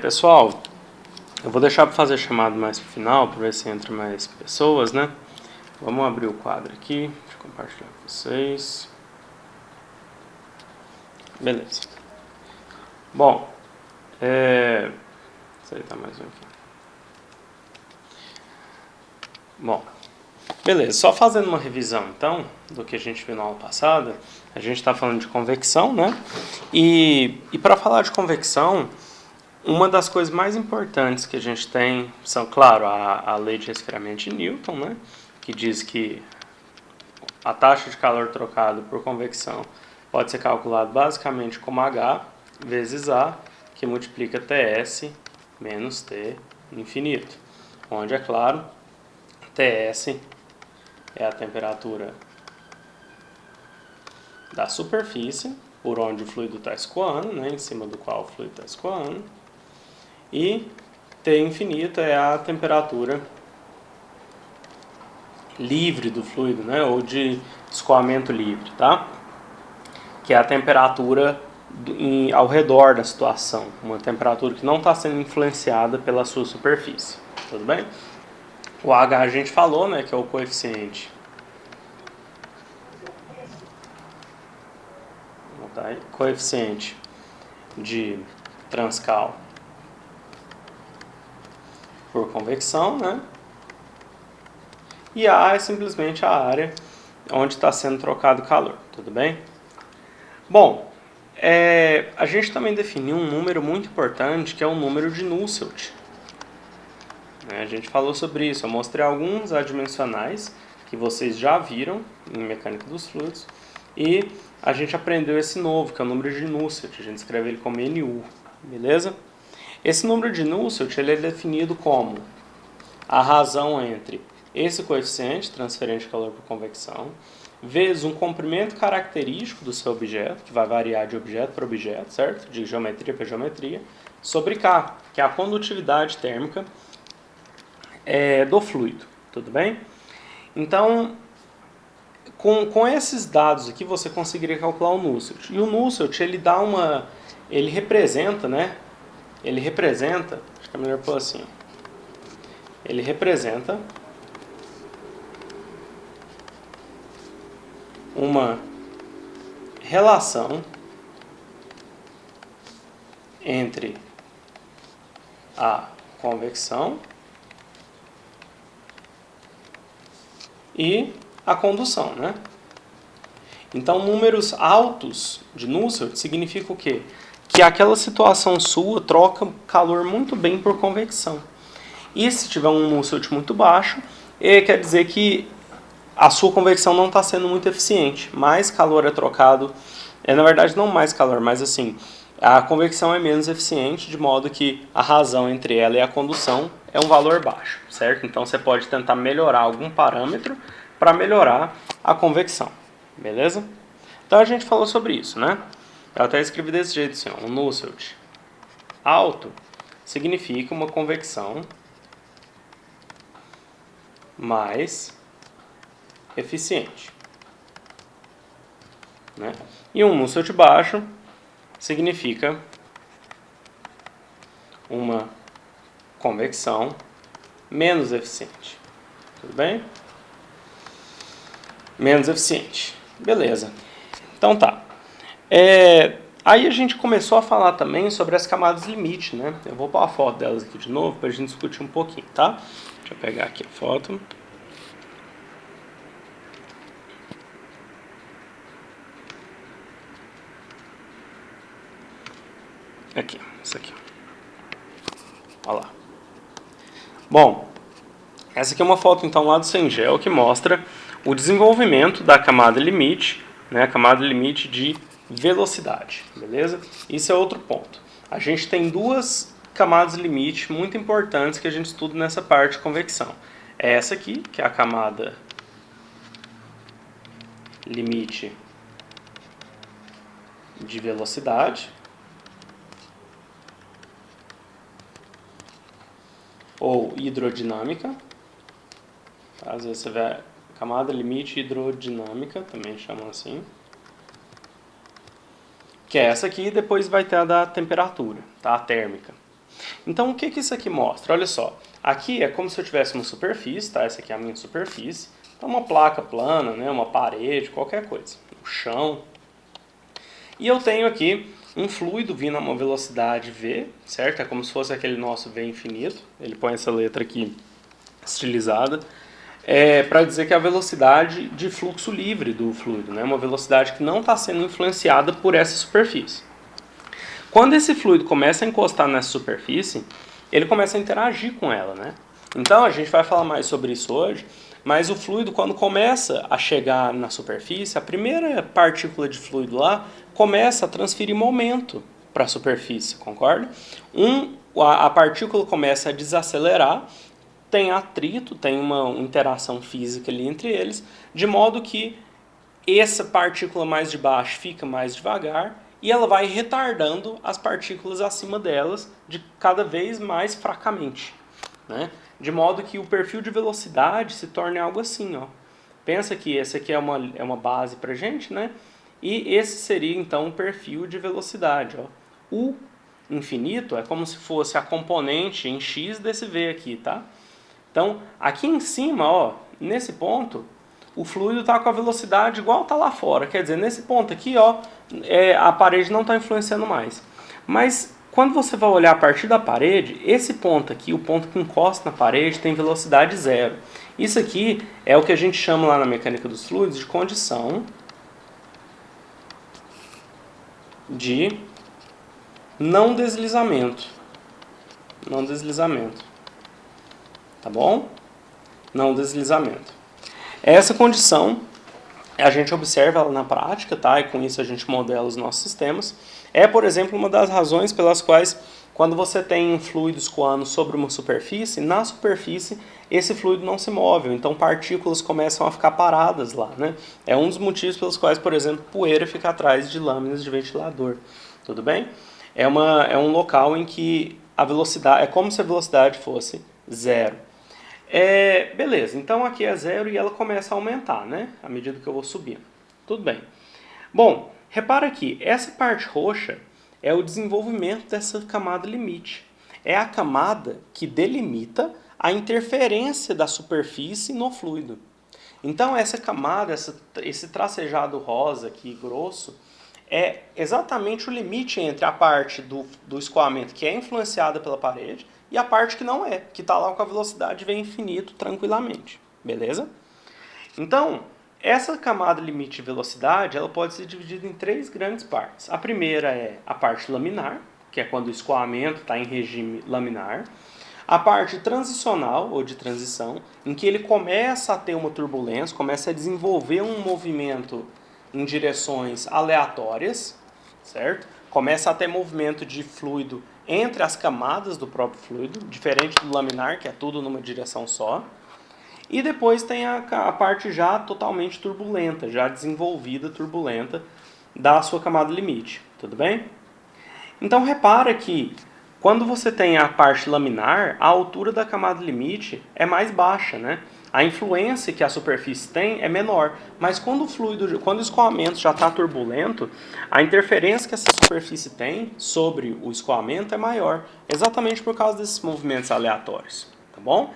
Pessoal, eu vou deixar para fazer chamado mais pro final, para ver se entra mais pessoas, né? Vamos abrir o quadro aqui, deixa eu compartilhar com vocês. Beleza. Bom, aceitar mais um aqui. Bom, beleza, só fazendo uma revisão então do que a gente viu na aula passada, a gente está falando de convecção, né? E para falar de convecção, uma das coisas mais importantes que a gente tem são, claro, a lei de resfriamento de Newton, né? Que diz que a taxa de calor trocado por convecção pode ser calculada basicamente como H vezes A, que multiplica TS menos T infinito, onde, é claro, TS é a temperatura da superfície por onde o fluido está escoando, né, em cima do qual o fluido está escoando, e T infinito é a temperatura livre do fluido, né, ou de escoamento livre, tá? Que é a temperatura ao redor da situação, uma temperatura que não está sendo influenciada pela sua superfície, tudo bem? O H a gente falou, né, que é o coeficiente. Vou botar aí, coeficiente de Transcal por convecção, né? E A é simplesmente a área onde está sendo trocado calor, tudo bem? Bom, a gente também definiu um número muito importante, que é o número de Nusselt. A gente falou sobre isso, eu mostrei alguns adimensionais que vocês já viram em mecânica dos fluidos, e a gente aprendeu esse novo, que é o número de Nusselt, a gente escreve ele como NU, beleza? Esse número de Nusselt ele é definido como a razão entre esse coeficiente, transferente de calor por convecção, vezes um comprimento característico do seu objeto, que vai variar de objeto para objeto, certo? De geometria para geometria, sobre K, que é a condutividade térmica do fluido, tudo bem? Então, com esses dados aqui, você conseguiria calcular o Nusselt. E o Nusselt, ele representa, né? Acho que é melhor pôr assim. Ele representa uma relação entre a convecção e a condução, né? Então, números altos de Nusselt significa o quê? Que aquela situação sua troca calor muito bem por convecção. E se tiver um Nusselt muito baixo, quer dizer que a sua convecção não está sendo muito eficiente. Mais calor é trocado, na verdade não mais calor, mas assim, a convecção é menos eficiente, de modo que a razão entre ela e a condução é um valor baixo, certo? Então você pode tentar melhorar algum parâmetro para melhorar a convecção, beleza? Então a gente falou sobre isso, né? Eu até escrevi desse jeito assim, ó, um Nusselt alto significa uma convecção mais eficiente, né? E um Nusselt baixo significa uma convecção menos eficiente, tudo bem? Menos eficiente, beleza. Então tá. Aí a gente começou a falar também sobre as camadas limite, né? Eu vou pôr a foto delas aqui de novo para a gente discutir um pouquinho, tá? Deixa eu pegar aqui a foto. Aqui, isso aqui. Olha lá. Bom, essa aqui é uma foto então lá do Cengel que mostra o desenvolvimento da camada limite, né? A camada limite de velocidade, beleza? Isso é outro ponto. A gente tem duas camadas limite muito importantes que a gente estuda nessa parte de convecção. É essa aqui, que é a camada limite de velocidade, ou hidrodinâmica. Às vezes você vê a camada limite hidrodinâmica, também chamam assim. Que é essa aqui, e depois vai ter a da temperatura, tá? A térmica. Então, o que isso aqui mostra? Olha só, aqui é como se eu tivesse uma superfície, tá? Essa aqui é a minha superfície. Então, uma placa plana, né? Uma parede, qualquer coisa. O chão. E eu tenho aqui um fluido vindo a uma velocidade v, certo? É como se fosse aquele nosso v infinito. Ele põe essa letra aqui estilizada. Para dizer que é a velocidade de fluxo livre do fluido, né? Uma velocidade que não está sendo influenciada por essa superfície. Quando esse fluido começa a encostar nessa superfície, ele começa a interagir com ela, né? Então, a gente vai falar mais sobre isso hoje, mas o fluido, quando começa a chegar na superfície, a primeira partícula de fluido lá começa a transferir momento para a superfície, concorda? A partícula começa a desacelerar, tem atrito, tem uma interação física ali entre eles, de modo que essa partícula mais de baixo fica mais devagar e ela vai retardando as partículas acima delas de cada vez mais fracamente, né? De modo que o perfil de velocidade se torne algo assim, ó. Pensa que esse aqui é uma base para gente, né? E esse seria então o perfil de velocidade, ó. O infinito é como se fosse a componente em x desse v aqui, tá? Então, aqui em cima, ó, nesse ponto, o fluido está com a velocidade igual está lá fora. Quer dizer, nesse ponto aqui, ó, a parede não está influenciando mais. Mas quando você vai olhar a partir da parede, esse ponto aqui, o ponto que encosta na parede, tem velocidade zero. Isso aqui é o que a gente chama lá na mecânica dos fluidos de condição de não deslizamento. Não deslizamento. Tá bom? Não deslizamento. Essa condição, a gente observa ela na prática, tá? E com isso a gente modela os nossos sistemas. É, por exemplo, uma das razões pelas quais, quando você tem um fluido escoando sobre uma superfície, na superfície esse fluido não se move, então partículas começam a ficar paradas lá, né? É um dos motivos pelos quais, por exemplo, poeira fica atrás de lâminas de ventilador. Tudo bem? É um local em que a velocidade, é como se a velocidade fosse zero. Beleza, então aqui é zero e ela começa a aumentar, né? À medida que eu vou subindo. Tudo bem. Bom, repara aqui, essa parte roxa é o desenvolvimento dessa camada limite. É a camada que delimita a interferência da superfície no fluido. Então essa camada, esse tracejado rosa aqui, grosso, é exatamente o limite entre a parte do escoamento que é influenciada pela parede e a parte que não é, que está lá com a velocidade v infinito tranquilamente, beleza? Então, essa camada limite de velocidade, ela pode ser dividida em três grandes partes. A primeira é a parte laminar, que é quando o escoamento está em regime laminar. A parte transicional, ou de transição, em que ele começa a ter uma turbulência, começa a desenvolver um movimento em direções aleatórias, certo? Começa a ter movimento de fluido entre as camadas do próprio fluido, diferente do laminar, que é tudo numa direção só. E depois tem a parte já totalmente turbulenta, já desenvolvida, turbulenta, da sua camada limite, tudo bem? Então repara que quando você tem a parte laminar, a altura da camada limite é mais baixa, né? A influência que a superfície tem é menor, mas quando o escoamento já está turbulento, a interferência que essa superfície tem sobre o escoamento é maior, exatamente por causa desses movimentos aleatórios, tá bom?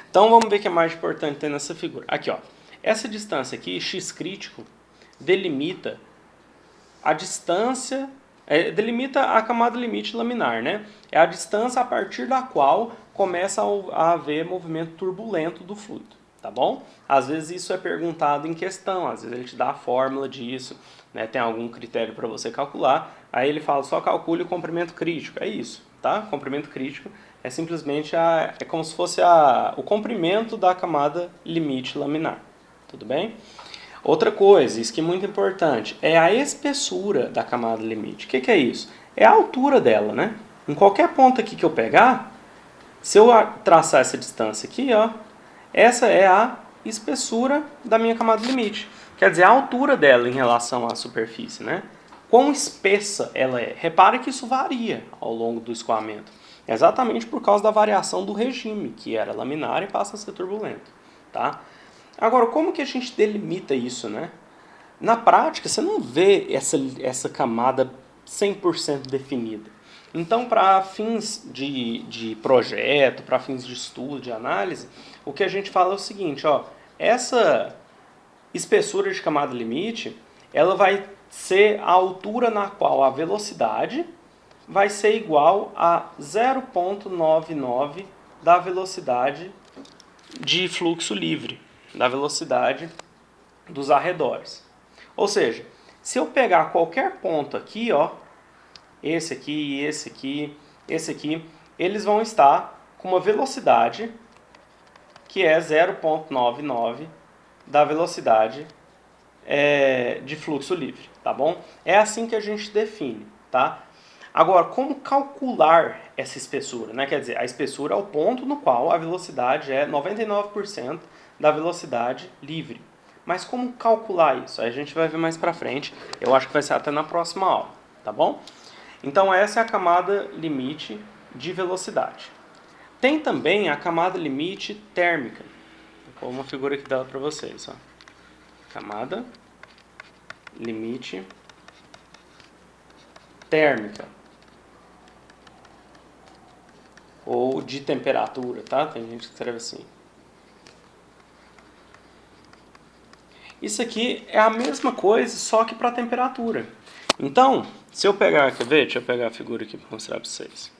Então vamos ver o que é mais importante ter nessa figura. Aqui, ó, essa distância aqui, x crítico, delimita a distância, delimita a camada limite laminar, né? É a distância a partir da qual começa a haver movimento turbulento do fluido, tá bom? Às vezes isso é perguntado em questão, às vezes ele te dá a fórmula disso, né? Tem algum critério para você calcular, aí ele fala só calcule o comprimento crítico, é isso, tá? Comprimento crítico é simplesmente é como se fosse o comprimento da camada limite laminar, tudo bem? Outra coisa, isso que é muito importante, é a espessura da camada limite. O que é isso? É a altura dela, né? Em qualquer ponto aqui que eu pegar, se eu traçar essa distância aqui, ó, essa é a espessura da minha camada limite. Quer dizer, a altura dela em relação à superfície, né? Quão espessa ela é. Repare que isso varia ao longo do escoamento. Exatamente por causa da variação do regime, que era laminar e passa a ser turbulento, tá? Agora, como que a gente delimita isso, né? Na prática, você não vê essa camada 100% definida. Então, para fins de projeto, para fins de estudo, de análise, o que a gente fala é o seguinte, ó, essa espessura de camada limite, ela vai ser a altura na qual a velocidade vai ser igual a 0,99 da velocidade de fluxo livre, da velocidade dos arredores. Ou seja, se eu pegar qualquer ponto aqui, ó, esse aqui, esse aqui, esse aqui, eles vão estar com uma velocidade que é 0,99 da velocidade de fluxo livre, tá bom? É assim que a gente define, tá? Agora, como calcular essa espessura, né? Quer dizer, a espessura é o ponto no qual a velocidade é 99% da velocidade livre. Mas como calcular isso? Aí a gente vai ver mais pra frente. Eu acho que vai ser até na próxima aula, tá bom? Então essa é a camada limite de velocidade. Tem também a camada limite térmica. Vou pôr uma figura aqui dela para vocês. Ó. Camada limite térmica. Ou de temperatura, tá? Tem gente que escreve assim. Isso aqui é a mesma coisa, só que para temperatura. Então, se eu pegar, quer ver? Deixa eu pegar a figura aqui para mostrar para vocês.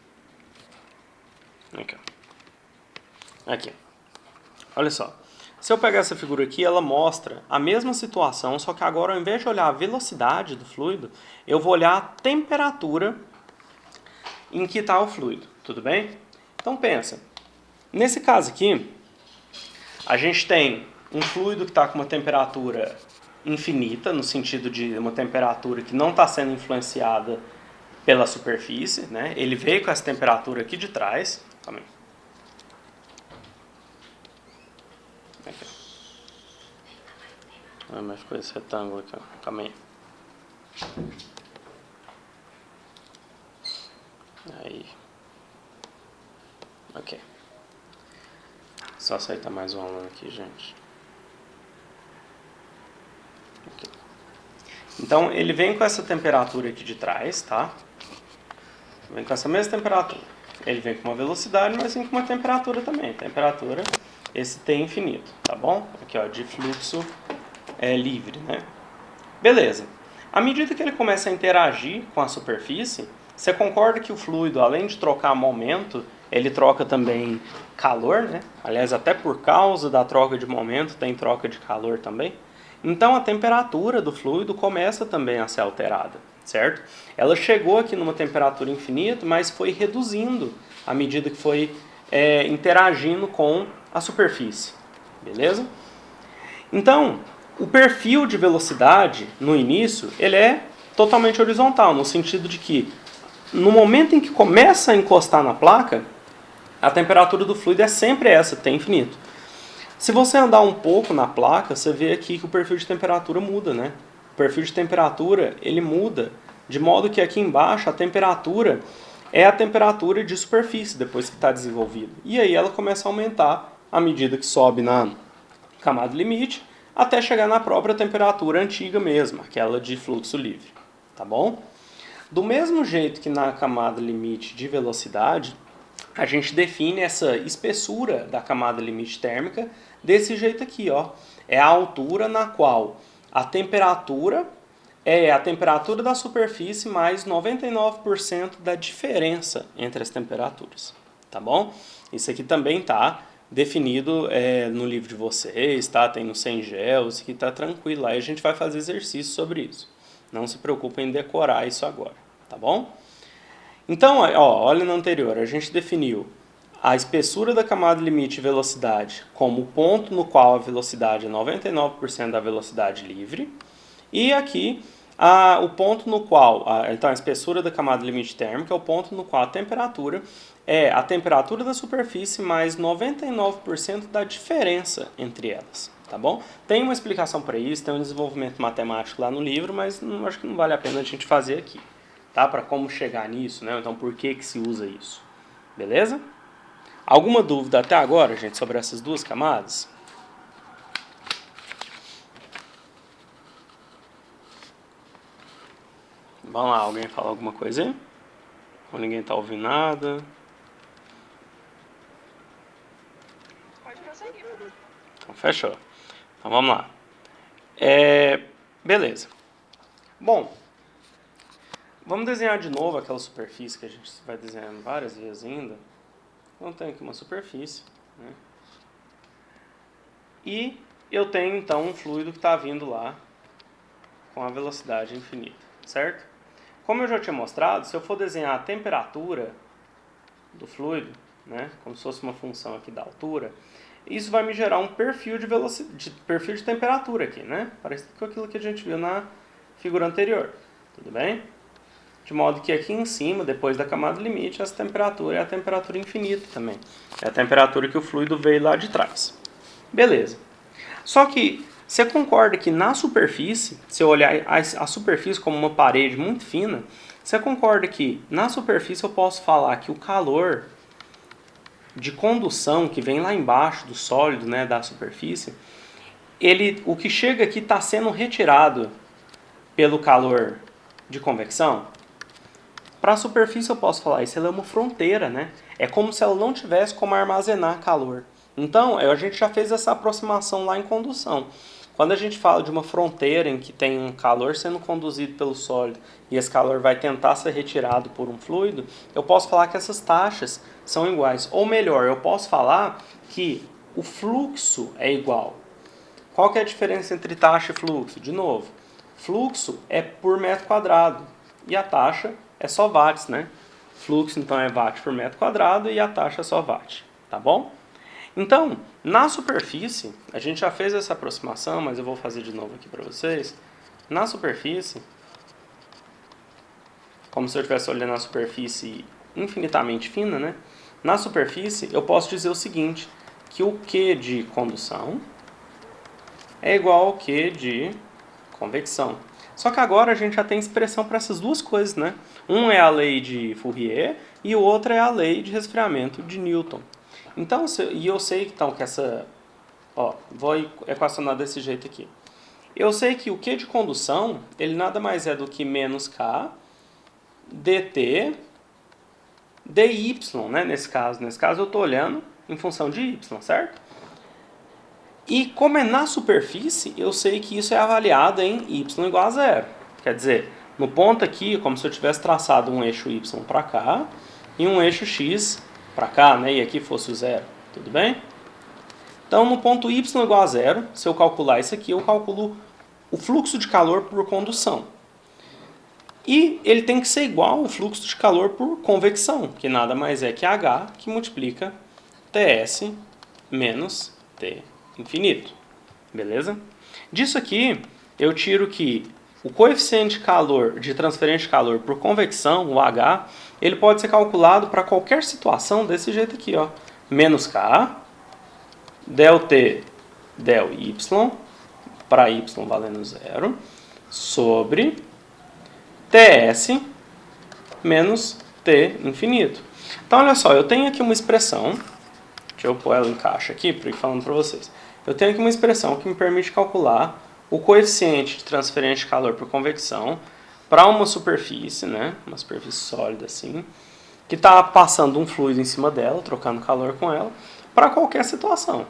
Aqui, ó. Aqui. Olha só. Se eu pegar essa figura aqui, ela mostra a mesma situação, só que agora ao invés de olhar a velocidade do fluido, eu vou olhar a temperatura em que está o fluido, tudo bem? Então pensa, nesse caso aqui, a gente tem um fluido que está com uma temperatura infinita, no sentido de uma temperatura que não está sendo influenciada pela superfície, né? Ele veio com essa temperatura aqui de trás. Calma aí. Aqui. Ah, mas ficou esse retângulo aqui, ó. Calma aí. Aí. Ok. Só aceitar mais um aluno aqui, gente. Okay. Então, ele vem com essa temperatura aqui de trás, tá? Vem com essa mesma temperatura. Ele vem com uma velocidade, mas vem com uma temperatura também. Temperatura, esse T infinito, tá bom? Aqui, ó, de fluxo livre, né? Beleza. À medida que ele começa a interagir com a superfície, você concorda que o fluido, além de trocar momento, ele troca também calor, né? Aliás, até por causa da troca de momento, tem troca de calor também. Então, a temperatura do fluido começa também a ser alterada, certo? Ela chegou aqui numa temperatura infinita, mas foi reduzindo à medida que foi interagindo com a superfície, beleza? Então, o perfil de velocidade, no início, ele é totalmente horizontal, no sentido de que, no momento em que começa a encostar na placa, a temperatura do fluido é sempre essa, T infinito. Se você andar um pouco na placa, você vê aqui que o perfil de temperatura muda, né? O perfil de temperatura, ele muda, de modo que aqui embaixo a temperatura é a temperatura de superfície, depois que está desenvolvido. E aí ela começa a aumentar à medida que sobe na camada limite, até chegar na própria temperatura antiga mesmo, aquela de fluxo livre, tá bom? Do mesmo jeito que na camada limite de velocidade, a gente define essa espessura da camada limite térmica desse jeito aqui, ó. É a altura na qual a temperatura é a temperatura da superfície mais 99% da diferença entre as temperaturas, tá bom? Isso aqui também tá definido no livro de vocês, tá? Tem no Cengel, isso aqui tá tranquilo. Aí a gente vai fazer exercício sobre isso. Não se preocupem em decorar isso agora, tá bom? Então, ó, olha no anterior, a gente definiu a espessura da camada limite de velocidade como o ponto no qual a velocidade é 99% da velocidade livre. E aqui, o ponto no qual, então a espessura da camada limite térmica é o ponto no qual a temperatura é a temperatura da superfície mais 99% da diferença entre elas, tá bom? Tem uma explicação para isso, tem um desenvolvimento matemático lá no livro, mas acho que não vale a pena a gente fazer aqui, tá? Para como chegar nisso, né? Então por que se usa isso, beleza? Alguma dúvida até agora, gente, sobre essas duas camadas? Vamos lá, alguém fala alguma coisa aí? Ou ninguém está ouvindo nada? Pode prosseguir. Então, fechou. Então, vamos lá. Beleza. Bom, vamos desenhar de novo aquela superfície que a gente vai desenhando várias vezes ainda. Então, tenho aqui uma superfície, né? E eu tenho, então, um fluido que está vindo lá com a velocidade infinita, certo? Como eu já tinha mostrado, se eu for desenhar a temperatura do fluido, né, como se fosse uma função aqui da altura, isso vai me gerar um perfil perfil de temperatura aqui, né? Parecido com aquilo que a gente viu na figura anterior, tudo bem? De modo que aqui em cima, depois da camada limite, essa temperatura é a temperatura infinita também. É a temperatura que o fluido veio lá de trás. Beleza. Só que você concorda que na superfície, se eu olhar a superfície como uma parede muito fina, você concorda que na superfície eu posso falar que o calor de condução que vem lá embaixo do sólido, né, da superfície, o que chega aqui está sendo retirado pelo calor de convecção? Para a superfície eu posso falar isso, ela é uma fronteira, né? É como se ela não tivesse como armazenar calor. Então, a gente já fez essa aproximação lá em condução. Quando a gente fala de uma fronteira em que tem um calor sendo conduzido pelo sólido e esse calor vai tentar ser retirado por um fluido, eu posso falar que essas taxas são iguais. Ou melhor, eu posso falar que o fluxo é igual. Qual que é a diferença entre taxa e fluxo? De novo, fluxo é por metro quadrado e a taxa é só watts, né? Fluxo, então, é watt por metro quadrado e a taxa é só watt, tá bom? Então, na superfície, a gente já fez essa aproximação, mas eu vou fazer de novo aqui para vocês. Na superfície, como se eu estivesse olhando a superfície infinitamente fina, né? Na superfície, eu posso dizer o seguinte, que o Q de condução é igual ao Q de convecção. Só que agora a gente já tem expressão para essas duas coisas, né? Um é a lei de Fourier e o outro é a lei de resfriamento de Newton. Então, eu sei então que essa... vou equacionar desse jeito aqui. Eu sei que o Q de condução, ele nada mais é do que menos K dt dy, né? Nesse caso eu estou olhando em função de y, certo? E como é na superfície, eu sei que isso é avaliado em y igual a zero. Quer dizer, no ponto aqui, é como se eu tivesse traçado um eixo y para cá e um eixo x para cá, né? E aqui fosse o zero, tudo bem? Então, no ponto y igual a zero, se eu calcular isso aqui, eu calculo o fluxo de calor por condução. E ele tem que ser igual ao fluxo de calor por convecção, que nada mais é que H, que multiplica Ts menos T infinito. Beleza? Disso aqui, eu tiro que o coeficiente de calor, de transferência de calor por convecção, o H, ele pode ser calculado para qualquer situação desse jeito aqui, ó. Menos K, del T, del Y, para Y valendo zero, sobre Ts menos T infinito. Então, olha só, eu tenho aqui uma expressão, deixa eu pôr ela em caixa aqui para ir falando para vocês. Eu tenho aqui uma expressão que me permite calcular o coeficiente de transferência de calor por convecção para uma superfície, né, uma superfície sólida assim, que está passando um fluido em cima dela, trocando calor com ela, para qualquer situação.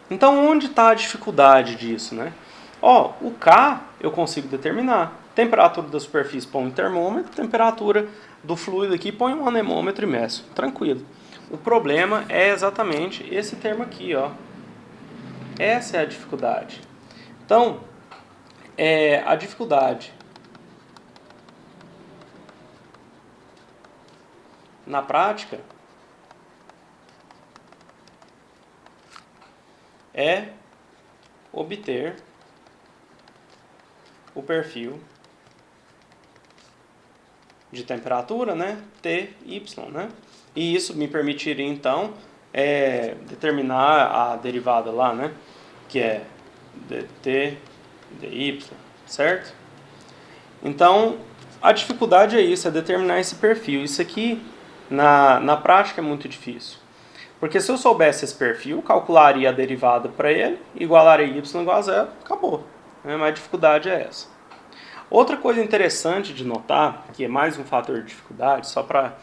Então, onde está a dificuldade disso, né? O K eu consigo determinar. Temperatura da superfície põe um termômetro, temperatura do fluido aqui põe um anemômetro e meço. Tranquilo. O problema é exatamente esse termo aqui, ó. Essa é a dificuldade. Então, a dificuldade na prática é obter o perfil de temperatura, né, T, Y, né? E isso me permitiria, então, determinar a derivada lá, né, que é dt dy, certo? Então, a dificuldade é isso, é determinar esse perfil. Isso aqui, na prática, é muito difícil. Porque se eu soubesse esse perfil, calcularia a derivada para ele, igualaria y igual a zero, acabou. Mas a dificuldade é essa. Outra coisa interessante de notar, que é mais um fator de dificuldade, só para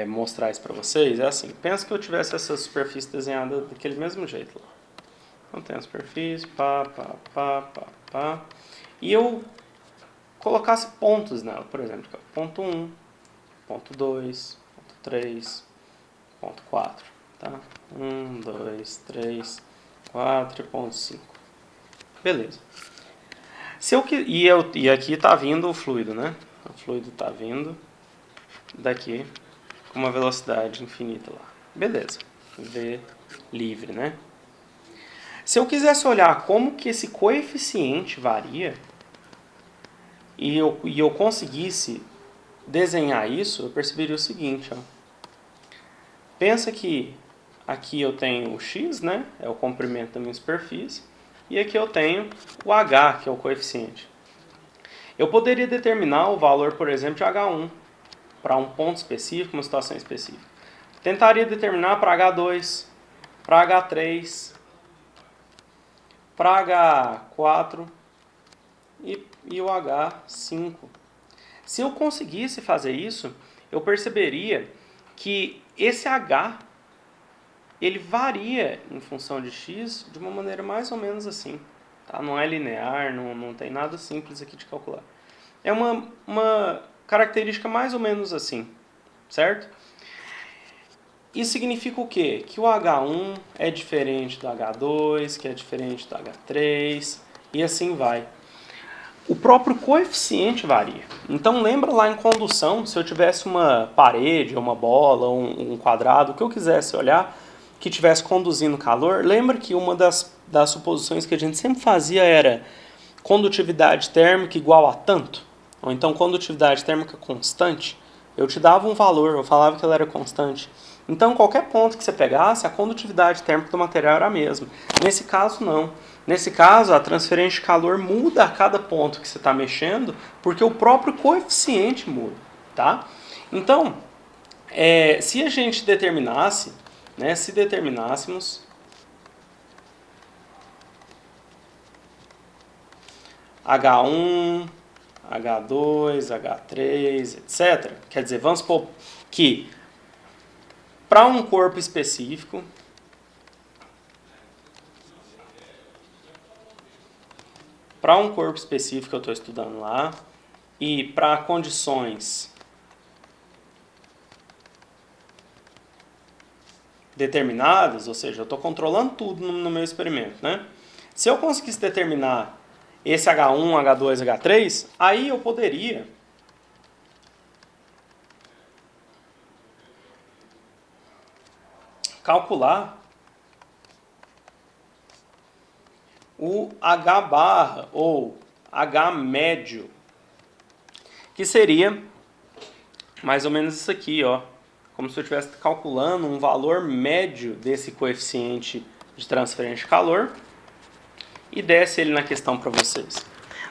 mostrar isso para vocês, é assim, pensa que eu tivesse essa superfície desenhada daquele mesmo jeito lá. Então tem a superfície, pá, e eu colocasse pontos nela, por exemplo, ponto 1, ponto 2, ponto 3, ponto 4, tá? 1, 2, 3, 4 e ponto 5. Beleza. E aqui está vindo o fluido, né? O fluido está vindo daqui com uma velocidade infinita lá. Beleza. V livre, né? Se eu quisesse olhar como que esse coeficiente varia e eu conseguisse desenhar isso, eu perceberia o seguinte, ó. Pensa que aqui eu tenho o x, né? É o comprimento da minha superfície. E aqui eu tenho o h, que é o coeficiente. Eu poderia determinar o valor, por exemplo, de H1 para um ponto específico, uma situação específica. Tentaria determinar para H2, para H3, para H4 e o H5. Se eu conseguisse fazer isso, eu perceberia que esse H ele varia em função de x de uma maneira mais ou menos assim. Tá? Não é linear, não tem nada simples aqui de calcular. É uma característica mais ou menos assim, certo? Isso significa o quê? Que o H1 é diferente do H2, que é diferente do H3, e assim vai. O próprio coeficiente varia. Então lembra lá em condução, se eu tivesse uma parede, uma bola, um quadrado, o que eu quisesse olhar, que estivesse conduzindo calor, lembra que uma das suposições que a gente sempre fazia era condutividade térmica igual a tanto? Ou então condutividade térmica constante? Eu te dava um valor, eu falava que ela era constante. Então qualquer ponto que você pegasse, a condutividade térmica do material era a mesma. Nesse caso não. Nesse caso, a transferência de calor muda a cada ponto que você está mexendo, porque o próprio coeficiente muda. Tá? Então, se a gente determinasse, né, se determinássemos H1, H2, H3, etc. Quer dizer, vamos supor que para um corpo específico, que eu estou estudando lá, e para condições determinadas, ou seja, eu estou controlando tudo no meu experimento, né? Se eu conseguisse determinar esse H1, H2, H3, aí eu poderia calcular o H barra ou H médio, que seria mais ou menos isso aqui, ó. Como se eu estivesse calculando um valor médio desse coeficiente de transferência de calor e desse ele na questão para vocês.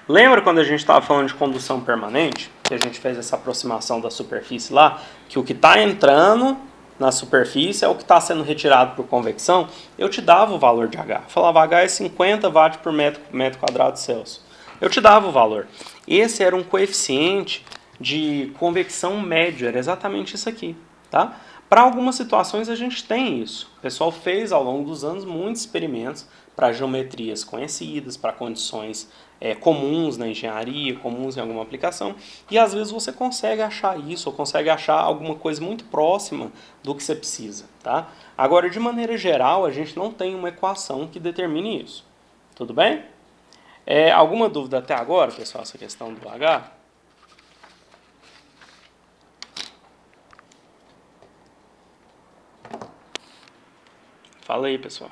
Lembra quando a gente estava falando de condução permanente? Que a gente fez essa aproximação da superfície lá? Que o que está entrando na superfície é o que está sendo retirado por convecção? Eu te dava o valor de H. Eu falava, H é 50 watts por metro quadrado Celsius. Eu te dava o valor. Esse era um coeficiente de convecção médio, era exatamente isso aqui. Tá? Para algumas situações a gente tem isso. O pessoal fez ao longo dos anos muitos experimentos para geometrias conhecidas, para condições comuns na engenharia, comuns em alguma aplicação, e às vezes você consegue achar isso, ou consegue achar alguma coisa muito próxima do que você precisa. Tá? Agora, de maneira geral, a gente não tem uma equação que determine isso. Tudo bem? Alguma dúvida até agora, pessoal, essa questão do H? Fala aí, pessoal.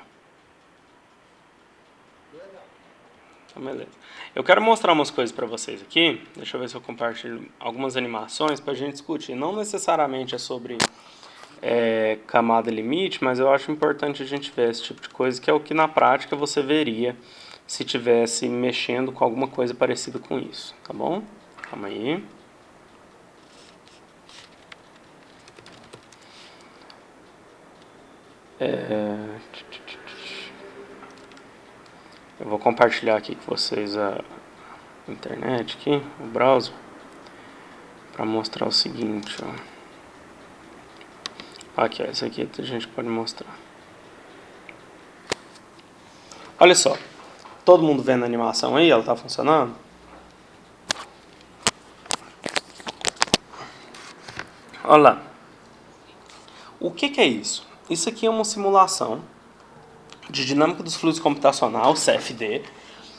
Então, beleza. Eu quero mostrar umas coisas para vocês aqui. Deixa eu ver se eu compartilho algumas animações para a gente discutir. Não necessariamente é sobre camada limite, mas eu acho importante a gente ver esse tipo de coisa, que é o que na prática você veria se tivesse mexendo com alguma coisa parecida com isso. Tá bom? Calma aí. Eu vou compartilhar aqui com vocês internet aqui, o browser, para mostrar o seguinte, ó. Aqui, ó, esse aqui a gente pode mostrar. Olha só, todo mundo vendo a animação aí, ela tá funcionando? Olha lá. O que é isso? Isso aqui é uma simulação de dinâmica dos fluidos computacional, CFD,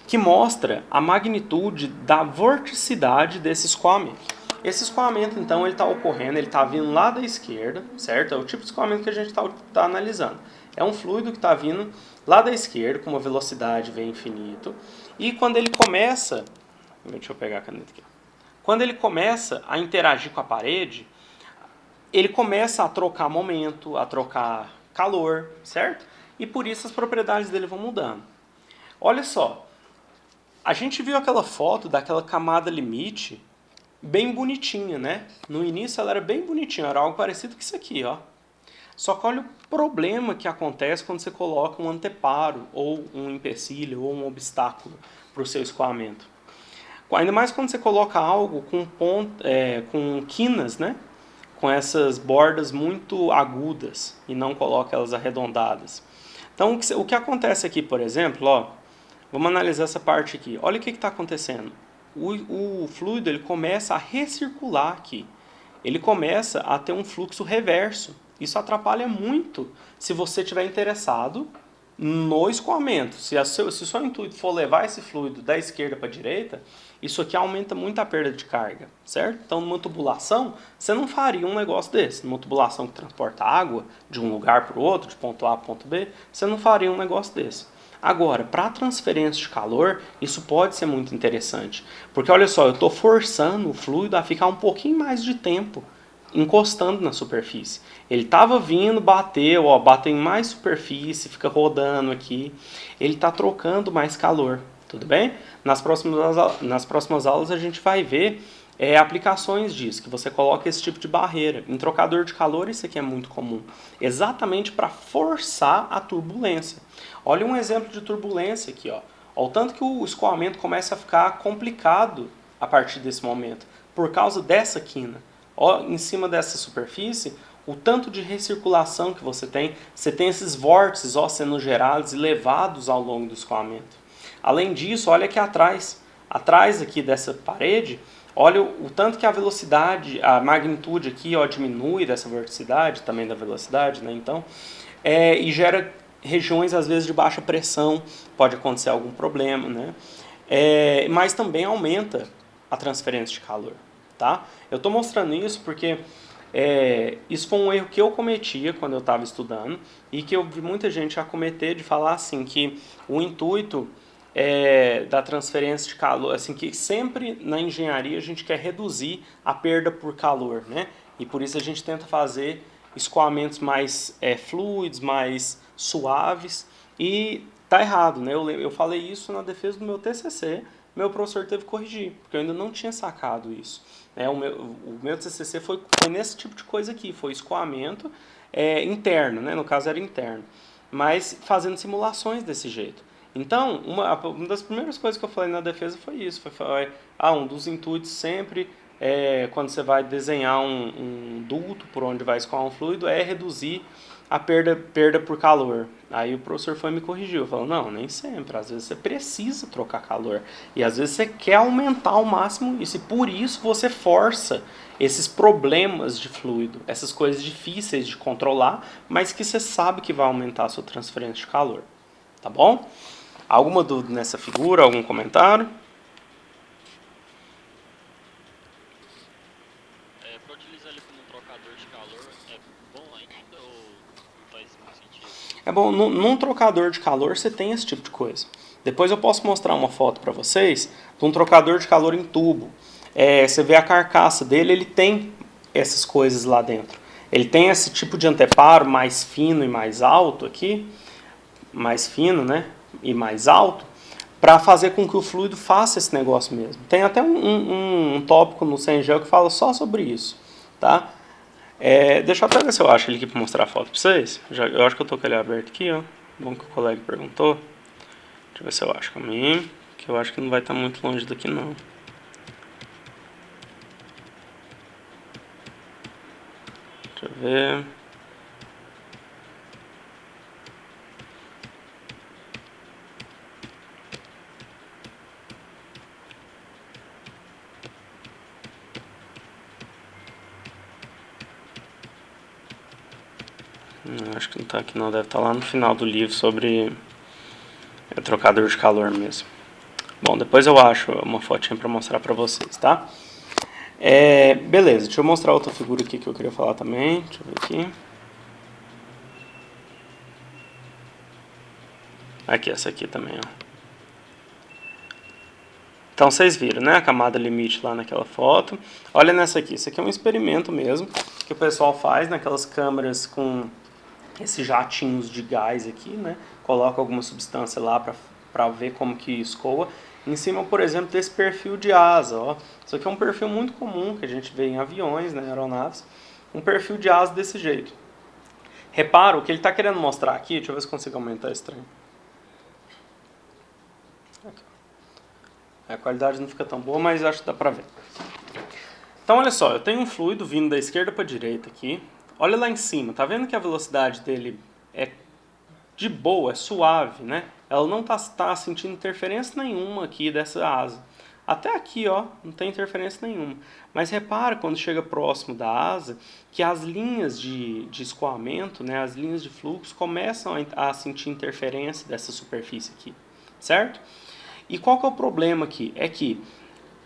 que mostra a magnitude da vorticidade desse escoamento. Esse escoamento, então, ele está ocorrendo, ele está vindo lá da esquerda, certo? É o tipo de escoamento que a gente está analisando. É um fluido que está vindo lá da esquerda, com uma velocidade V infinito, e quando ele começa... Deixa eu pegar a caneta aqui. Quando ele começa a interagir com a parede, ele começa a trocar momento, a trocar calor, certo? E por isso as propriedades dele vão mudando. Olha só, a gente viu aquela foto daquela camada limite bem bonitinha, né? No início ela era bem bonitinha, era algo parecido com isso aqui, ó. Só que olha o problema que acontece quando você coloca um anteparo, ou um empecilho, ou um obstáculo para o seu escoamento. Ainda mais quando você coloca algo com quinas, né? Com essas bordas muito agudas e não coloca elas arredondadas. Então, o que acontece aqui, por exemplo, ó, vamos analisar essa parte aqui. Olha o que está acontecendo. O fluido ele começa a recircular aqui. Ele começa a ter um fluxo reverso. Isso atrapalha muito se você estiver interessado no escoamento. Se o seu intuito for levar esse fluido da esquerda para a direita, isso aqui aumenta muito a perda de carga, certo? Então, numa tubulação, você não faria um negócio desse. Numa tubulação que transporta água de um lugar para o outro, de ponto A para ponto B, você não faria um negócio desse. Agora, para transferência de calor, isso pode ser muito interessante. Porque, olha só, eu estou forçando o fluido a ficar um pouquinho mais de tempo encostando na superfície. Ele estava vindo, bateu em mais superfície, fica rodando aqui. Ele está trocando mais calor, tudo bem? Nas próximas aulas a gente vai ver aplicações disso, que você coloca esse tipo de barreira. Em trocador de calor isso aqui é muito comum, exatamente para forçar a turbulência. Olha um exemplo de turbulência aqui, ó. O tanto que o escoamento começa a ficar complicado a partir desse momento, por causa dessa quina. Ó, em cima dessa superfície, o tanto de recirculação que você tem esses vórtices sendo gerados e levados ao longo do escoamento. Além disso, olha aqui atrás aqui dessa parede, olha o tanto que a velocidade, a magnitude aqui diminui dessa vorticidade, também da velocidade, né? Então, e gera regiões às vezes de baixa pressão, pode acontecer algum problema, né? Mas também aumenta a transferência de calor. Tá? Eu estou mostrando isso porque isso foi um erro que eu cometia quando eu estava estudando e que eu vi muita gente a cometer, de falar assim que o intuito da transferência de calor, assim, que sempre na engenharia a gente quer reduzir a perda por calor, né? E por isso a gente tenta fazer escoamentos mais fluidos, mais suaves, e tá errado, né? Eu falei isso na defesa do meu TCC, meu professor teve que corrigir, porque eu ainda não tinha sacado isso. O meu TCC foi nesse tipo de coisa aqui, foi escoamento interno, né? No caso era interno, mas fazendo simulações desse jeito. Então, uma das primeiras coisas que eu falei na defesa foi isso, um dos intuitos sempre, quando você vai desenhar um duto por onde vai escoar um fluido, é reduzir a perda por calor. Aí o professor foi me corrigiu, falou, não, nem sempre, às vezes você precisa trocar calor, e às vezes você quer aumentar ao máximo isso, e por isso você força esses problemas de fluido, essas coisas difíceis de controlar, mas que você sabe que vai aumentar a sua transferência de calor, tá bom? Alguma dúvida nessa figura, algum comentário? Para utilizar ele como um trocador de calor, é bom ainda ou não faz muito sentido? É bom, num trocador de calor você tem esse tipo de coisa. Depois eu posso mostrar uma foto para vocês de um trocador de calor em tubo. Você vê a carcaça dele, ele tem essas coisas lá dentro. Ele tem esse tipo de anteparo mais fino e mais alto aqui, mais fino, né, e mais alto, para fazer com que o fluido faça esse negócio mesmo. Tem até um tópico no CENGEL que fala só sobre isso, tá? Deixa eu até ver se eu acho ele aqui para mostrar a foto para vocês. Eu acho que eu tô com ele aberto aqui, ó. Bom que o colega perguntou. Deixa eu ver se eu acho caminho. Que eu acho que não vai estar muito longe daqui não. Deixa eu ver. Acho que não tá aqui não, deve estar lá no final do livro sobre trocador de calor mesmo. Bom, depois eu acho uma fotinha pra mostrar pra vocês, tá? Beleza, deixa eu mostrar outra figura aqui que eu queria falar também. Deixa eu ver aqui. Aqui, essa aqui também, ó. Então vocês viram, né, a camada limite lá naquela foto. Olha nessa aqui, isso aqui é um experimento mesmo que o pessoal faz naquelas câmeras com esses jatinhos de gás aqui, né? Coloca alguma substância lá para ver como que escoa. Em cima, por exemplo, desse perfil de asa, ó. Isso aqui é um perfil muito comum que a gente vê em aviões, né, aeronaves. Um perfil de asa desse jeito. Repara, o que ele está querendo mostrar aqui, deixa eu ver se consigo aumentar esse trem. Aqui. A qualidade não fica tão boa, mas acho que dá pra ver. Então, olha só, eu tenho um fluido vindo da esquerda para a direita aqui. Olha lá em cima, tá vendo que a velocidade dele é de boa, é suave, né? Ela não tá sentindo interferência nenhuma aqui dessa asa. Até aqui, ó, não tem interferência nenhuma. Mas repara quando chega próximo da asa que as linhas de escoamento, né, as linhas de fluxo começam a sentir interferência dessa superfície aqui, certo? E qual que é o problema aqui? É que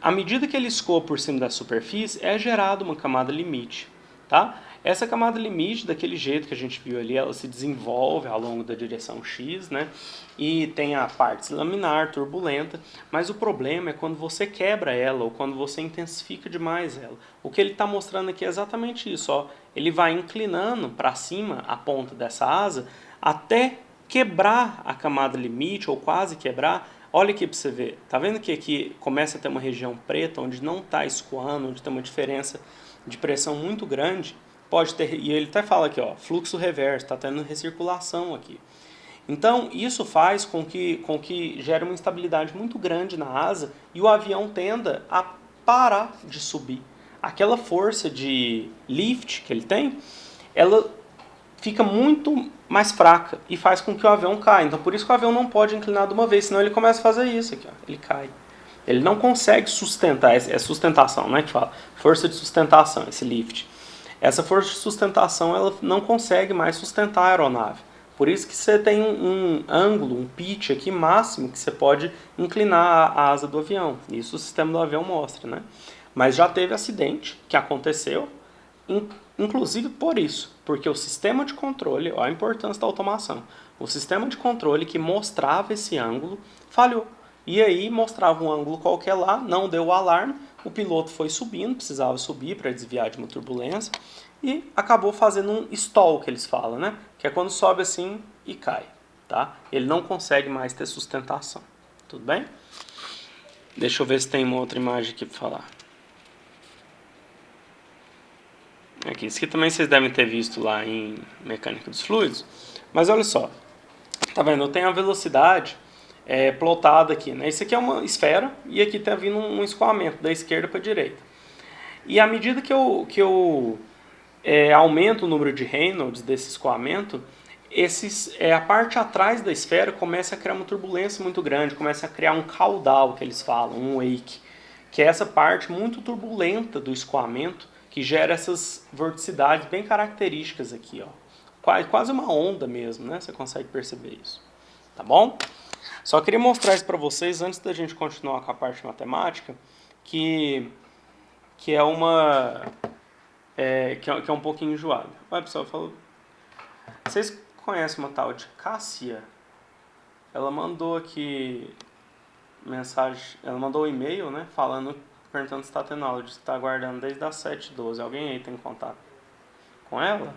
à medida que ele escoa por cima da superfície, é gerada uma camada limite, tá? Essa camada limite, daquele jeito que a gente viu ali, ela se desenvolve ao longo da direção X, né? E tem a parte laminar, turbulenta, mas o problema é quando você quebra ela ou quando você intensifica demais ela. O que ele está mostrando aqui é exatamente isso, ó. Ele vai inclinando para cima a ponta dessa asa até quebrar a camada limite ou quase quebrar. Olha aqui para você ver, tá vendo que aqui começa a ter uma região preta onde não está escoando, onde tem uma diferença de pressão muito grande? Pode ter, e ele até fala aqui, ó, fluxo reverso, está tendo recirculação aqui. Então, isso faz com que gere uma instabilidade muito grande na asa e o avião tenda a parar de subir. Aquela força de lift que ele tem, ela fica muito mais fraca e faz com que o avião caia. Então, por isso que o avião não pode inclinar de uma vez, senão ele começa a fazer isso aqui, ó, ele cai. Ele não consegue sustentar, é sustentação, né, que fala, força de sustentação, esse lift. Essa força de sustentação, ela não consegue mais sustentar a aeronave. Por isso que você tem um ângulo, um pitch aqui máximo que você pode inclinar a asa do avião. Isso o sistema do avião mostra, né? Mas já teve acidente que aconteceu, inclusive por isso, porque o sistema de controle, olha a importância da automação, o sistema de controle que mostrava esse ângulo falhou. E aí mostrava um ângulo qualquer lá, não deu o alarme, o piloto foi subindo, precisava subir para desviar de uma turbulência, e acabou fazendo um stall, que eles falam, né? Que é quando sobe assim e cai, tá? Ele não consegue mais ter sustentação, tudo bem? Deixa eu ver se tem uma outra imagem aqui para falar. Aqui, isso aqui também vocês devem ter visto lá em mecânica dos fluidos. Mas olha só, tá vendo? Eu tenho a velocidade plotada aqui, né? Isso aqui é uma esfera e aqui está vindo um escoamento da esquerda para a direita. E à medida que eu aumento o número de Reynolds desse escoamento, a parte atrás da esfera começa a criar uma turbulência muito grande, começa a criar um caudal, que eles falam, um wake, que é essa parte muito turbulenta do escoamento, que gera essas vorticidades bem características aqui, ó. Quase uma onda mesmo, né? Você consegue perceber isso. Tá bom? Só queria mostrar isso para vocês antes da gente continuar com a parte matemática, que é uma que é um pouquinho enjoado. Olha, pessoal, falou. Vocês conhecem uma tal de Cássia? Ela mandou aqui mensagem, ela mandou um e-mail, né, perguntando se está tendo aula, disse que está aguardando desde as 7h12. Alguém aí tem contato com ela?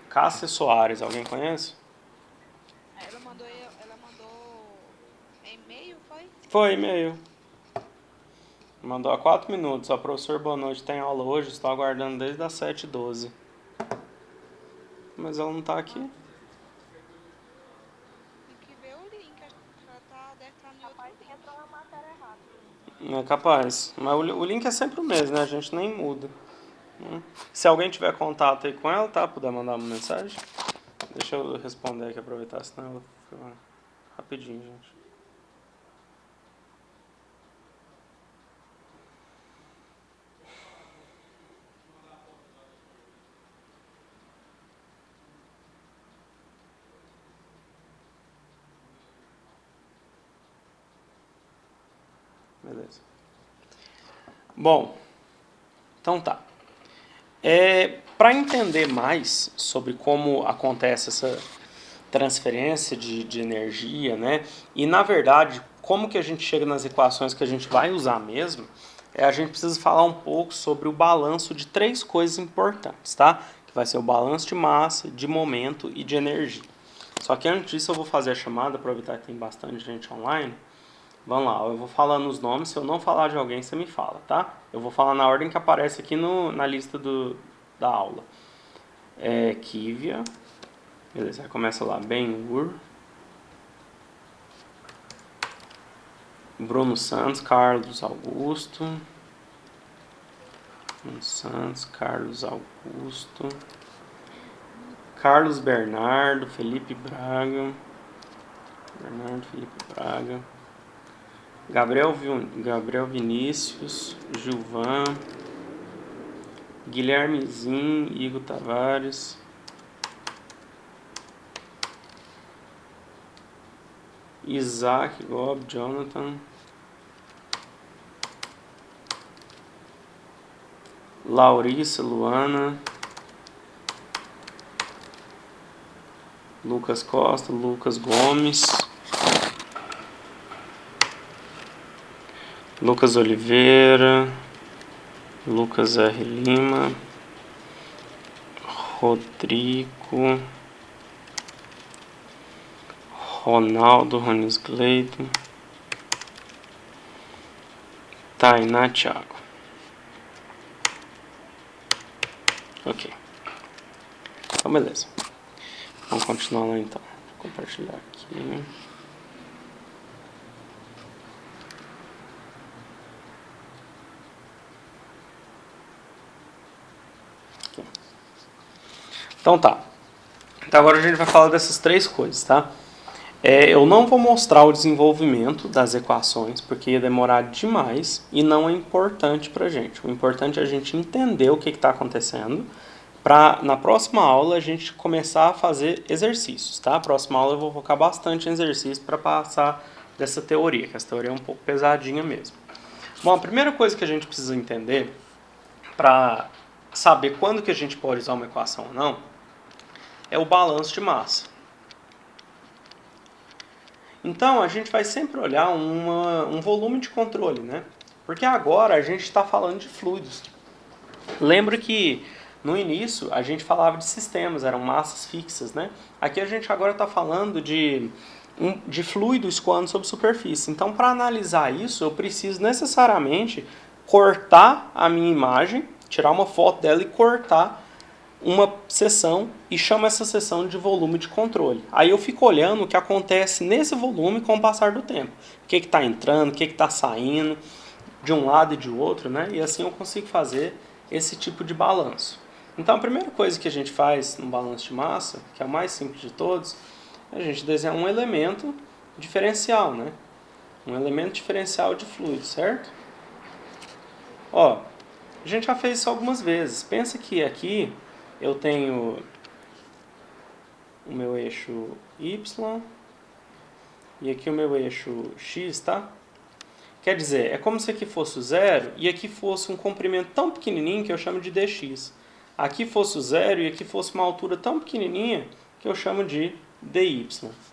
Cássia Soares, alguém conhece? Ela mandou e-mail, foi? Foi e-mail. Mandou há 4 minutos. Ó, professor, boa noite, tem aula hoje, estou aguardando desde as 7h12. Mas ela não está aqui. Aqui É capaz. Mas o link é sempre o mesmo, né? A gente nem muda. Se alguém tiver contato aí com ela, tá? Puder mandar uma mensagem. Deixa eu responder aqui, aproveitar, senão ela fica rapidinho, gente. Beleza. Bom, então tá. Para entender mais sobre como acontece essa transferência de energia, né? E na verdade, como que a gente chega nas equações que a gente vai usar mesmo, a gente precisa falar um pouco sobre o balanço de 3 coisas importantes, tá? Que vai ser o balanço de massa, de momento e de energia. Só que antes disso eu vou fazer a chamada, aproveitar que tem bastante gente online. Vamos lá, eu vou falando os nomes, se eu não falar de alguém, você me fala, tá? Eu vou falar na ordem que aparece aqui na lista da aula. Kivia, beleza, começa lá, Ben-Hur, Bruno Santos, Carlos Augusto, Carlos Bernardo, Felipe Braga, Gabriel Vinícius, Gilvan, Guilhermezinho, Igor Tavares, Isaac, Gob, Jonathan, Laurice, Luana, Lucas Costa, Lucas Gomes, Lucas Oliveira, Lucas R. Lima, Rodrigo, Ronaldo, Ronis Gleito, Tainá, Thiago. Ok. Então, beleza. Vamos continuar lá então. Vou compartilhar aqui. Então tá. Então agora a gente vai falar dessas 3 coisas, tá? Eu não vou mostrar o desenvolvimento das equações, porque ia demorar demais e não é importante pra gente. O importante é a gente entender o que está acontecendo, para na próxima aula a gente começar a fazer exercícios, tá? Na próxima aula eu vou focar bastante em exercícios para passar dessa teoria, que essa teoria é um pouco pesadinha mesmo. Bom, a primeira coisa que a gente precisa entender para saber quando que a gente pode usar uma equação ou não é o balanço de massa. Então, a gente vai sempre olhar um volume de controle, né? Porque agora a gente está falando de fluidos. Lembra que no início a gente falava de sistemas, eram massas fixas, né? Aqui a gente agora está falando de fluido escoando sobre superfície. Então, para analisar isso, eu preciso necessariamente cortar a minha imagem, tirar uma foto dela e cortar uma seção e chamo essa seção de volume de controle. Aí eu fico olhando o que acontece nesse volume com o passar do tempo. O que está entrando, o que está saindo de um lado e de outro, né? E assim eu consigo fazer esse tipo de balanço. Então a primeira coisa que a gente faz no balanço de massa, que é o mais simples de todos, é a gente desenhar um elemento diferencial, né? Um elemento diferencial de fluido, certo? Ó, a gente já fez isso algumas vezes. Pensa que aqui eu tenho o meu eixo Y e aqui o meu eixo X, tá? Quer dizer, é como se aqui fosse o zero e aqui fosse um comprimento tão pequenininho que eu chamo de dx. Aqui fosse o zero e aqui fosse uma altura tão pequenininha que eu chamo de dy,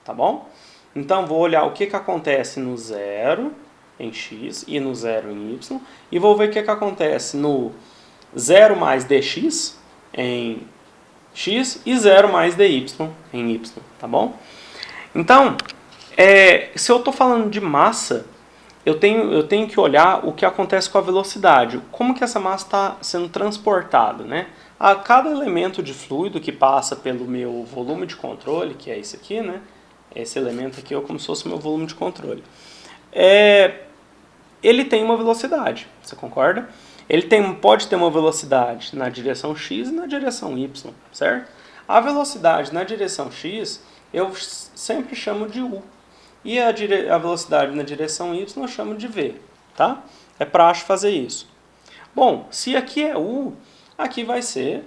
tá bom? Então vou olhar o que acontece no zero em x e no zero em y e vou ver o que acontece no 0 mais dx em x e 0 mais dy em y, tá bom? Então, se eu estou falando de massa, eu tenho que olhar o que acontece com a velocidade, como que essa massa está sendo transportada, né? A cada elemento de fluido que passa pelo meu volume de controle, que é esse aqui, né? Esse elemento aqui é como se fosse o meu volume de controle. ele tem uma velocidade, você concorda? Ele pode ter uma velocidade na direção x e na direção y, certo? A velocidade na direção x eu sempre chamo de u. E a velocidade na direção y eu chamo de v, tá? É praxe fazer isso. Bom, se aqui é u, aqui vai ser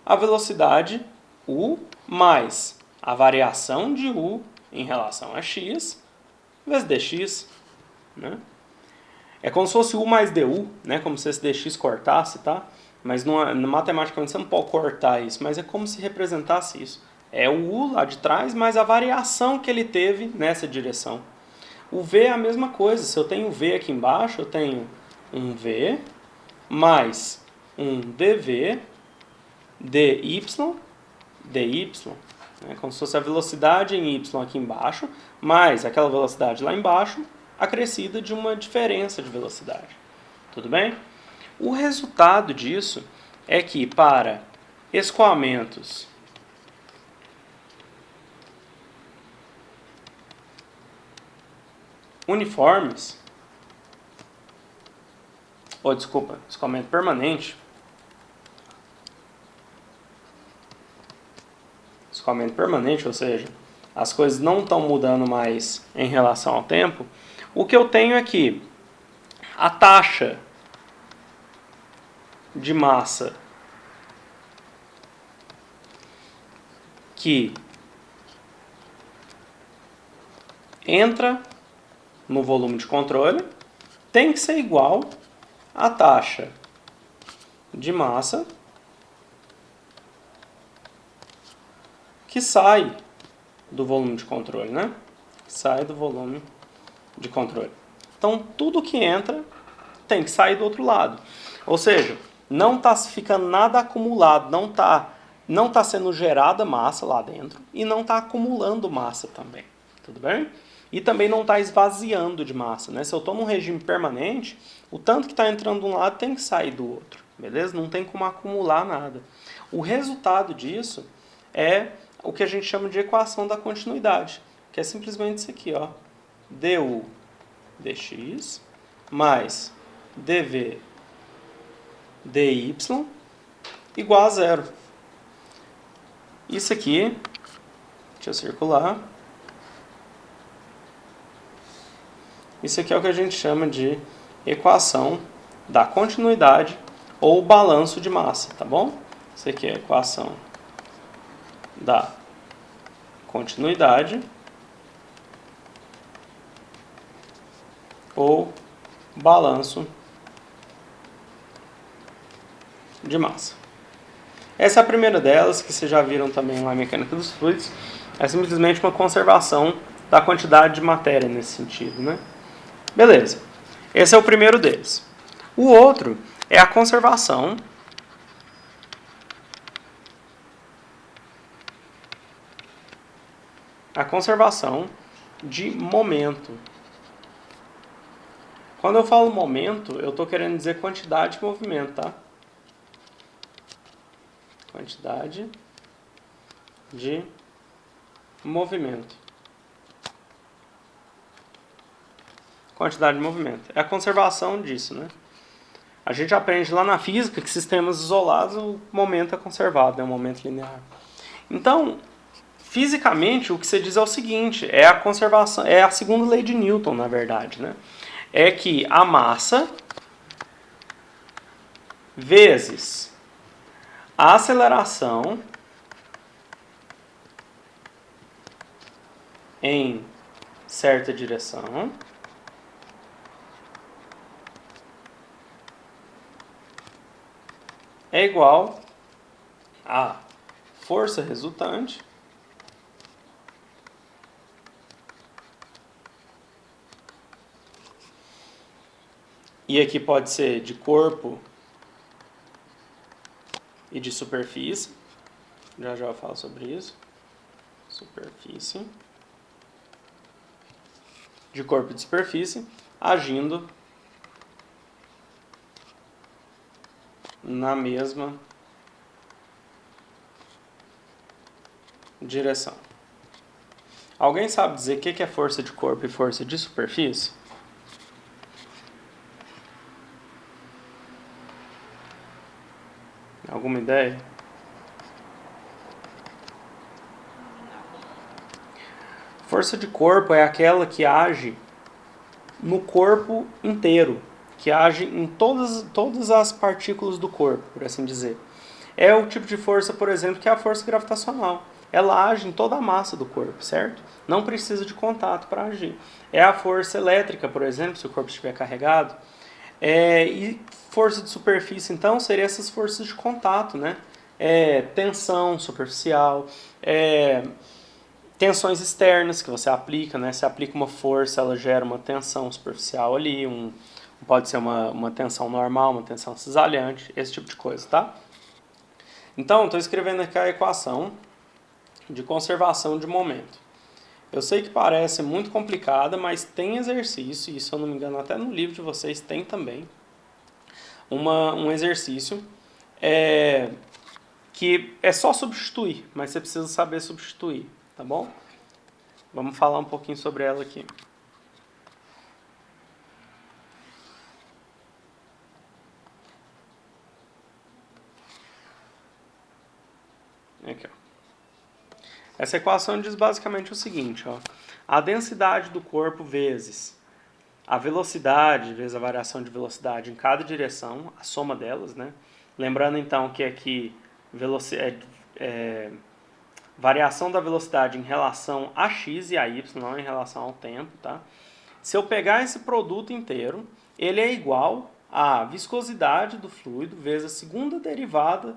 a velocidade u mais a variação de u em relação a x vezes dx, né? É como se fosse u mais du, né? Como se esse dx cortasse, tá? Mas matematicamente você não pode cortar isso, mas é como se representasse isso. É o u lá de trás, mais a variação que ele teve nessa direção. O v é a mesma coisa. Se eu tenho v aqui embaixo, eu tenho um v mais um dv dy, né? Como se fosse a velocidade em y aqui embaixo, mais aquela velocidade lá embaixo, acrescida de uma diferença de velocidade. Tudo bem? O resultado disso é que para escoamentos uniformes, escoamento permanente, ou seja, as coisas não estão mudando mais em relação ao tempo, o que eu tenho é que a taxa de massa que entra no volume de controle tem que ser igual à taxa de massa que sai do volume de controle, né? Sai do volume de controle. Então, tudo que entra tem que sair do outro lado. Ou seja, não está ficando nada acumulado, não tá sendo gerada massa lá dentro e não está acumulando massa também. Tudo bem? E também não está esvaziando de massa, né? Se eu estou num regime permanente, o tanto que está entrando de um lado tem que sair do outro, beleza? Não tem como acumular nada. O resultado disso é o que a gente chama de equação da continuidade, que é simplesmente isso aqui, ó. du dx mais dv dy igual a zero. Isso aqui, deixa eu circular. Isso aqui é o que a gente chama de equação da continuidade ou balanço de massa, tá bom? Isso aqui é a equação da continuidade ou balanço de massa. Essa é a primeira delas, que vocês já viram também lá em Mecânica dos Fluidos. É simplesmente uma conservação da quantidade de matéria nesse sentido, né? Beleza. Esse é o primeiro deles. O outro é a conservação de momento. Quando eu falo momento, eu estou querendo dizer quantidade de movimento, tá? Quantidade de movimento. Quantidade de movimento. É a conservação disso, né? A gente aprende lá na física que sistemas isolados o momento é conservado, né? O momento linear. Então, fisicamente, o que você diz é o seguinte, é a conservação, é a segunda lei de Newton, na verdade, né? É que a massa vezes a aceleração em certa direção é igual a força resultante e aqui pode ser de corpo e de superfície. Já eu falo sobre isso. Superfície. De corpo e de superfície agindo na mesma direção. Alguém sabe dizer o que é força de corpo e força de superfície? Alguma ideia? Força de corpo é aquela que age no corpo inteiro, que age em todas as partículas do corpo, por assim dizer. É o tipo de força, por exemplo, que é a força gravitacional. Ela age em toda a massa do corpo, certo? Não precisa de contato para agir. É a força elétrica, por exemplo, se o corpo estiver carregado. E força de superfície, então, seria essas forças de contato, né? Tensão superficial, tensões externas que você aplica, né? Você aplica uma força, ela gera uma tensão superficial ali, pode ser uma tensão normal, uma tensão cisalhante, esse tipo de coisa, tá? Então, estou escrevendo aqui a equação de conservação de momento. Eu sei que parece muito complicada, mas tem exercício, e se eu não me engano até no livro de vocês tem também, um exercício que é só substituir, mas você precisa saber substituir, tá bom? Vamos falar um pouquinho sobre ela aqui. Aqui, ó. Essa equação diz basicamente o seguinte, ó. A densidade do corpo vezes a velocidade, vezes a variação de velocidade em cada direção, a soma delas, né? Lembrando então que aqui variação da velocidade em relação a x e a y, não em relação ao tempo, tá? Se eu pegar esse produto inteiro, ele é igual à viscosidade do fluido vezes a segunda derivada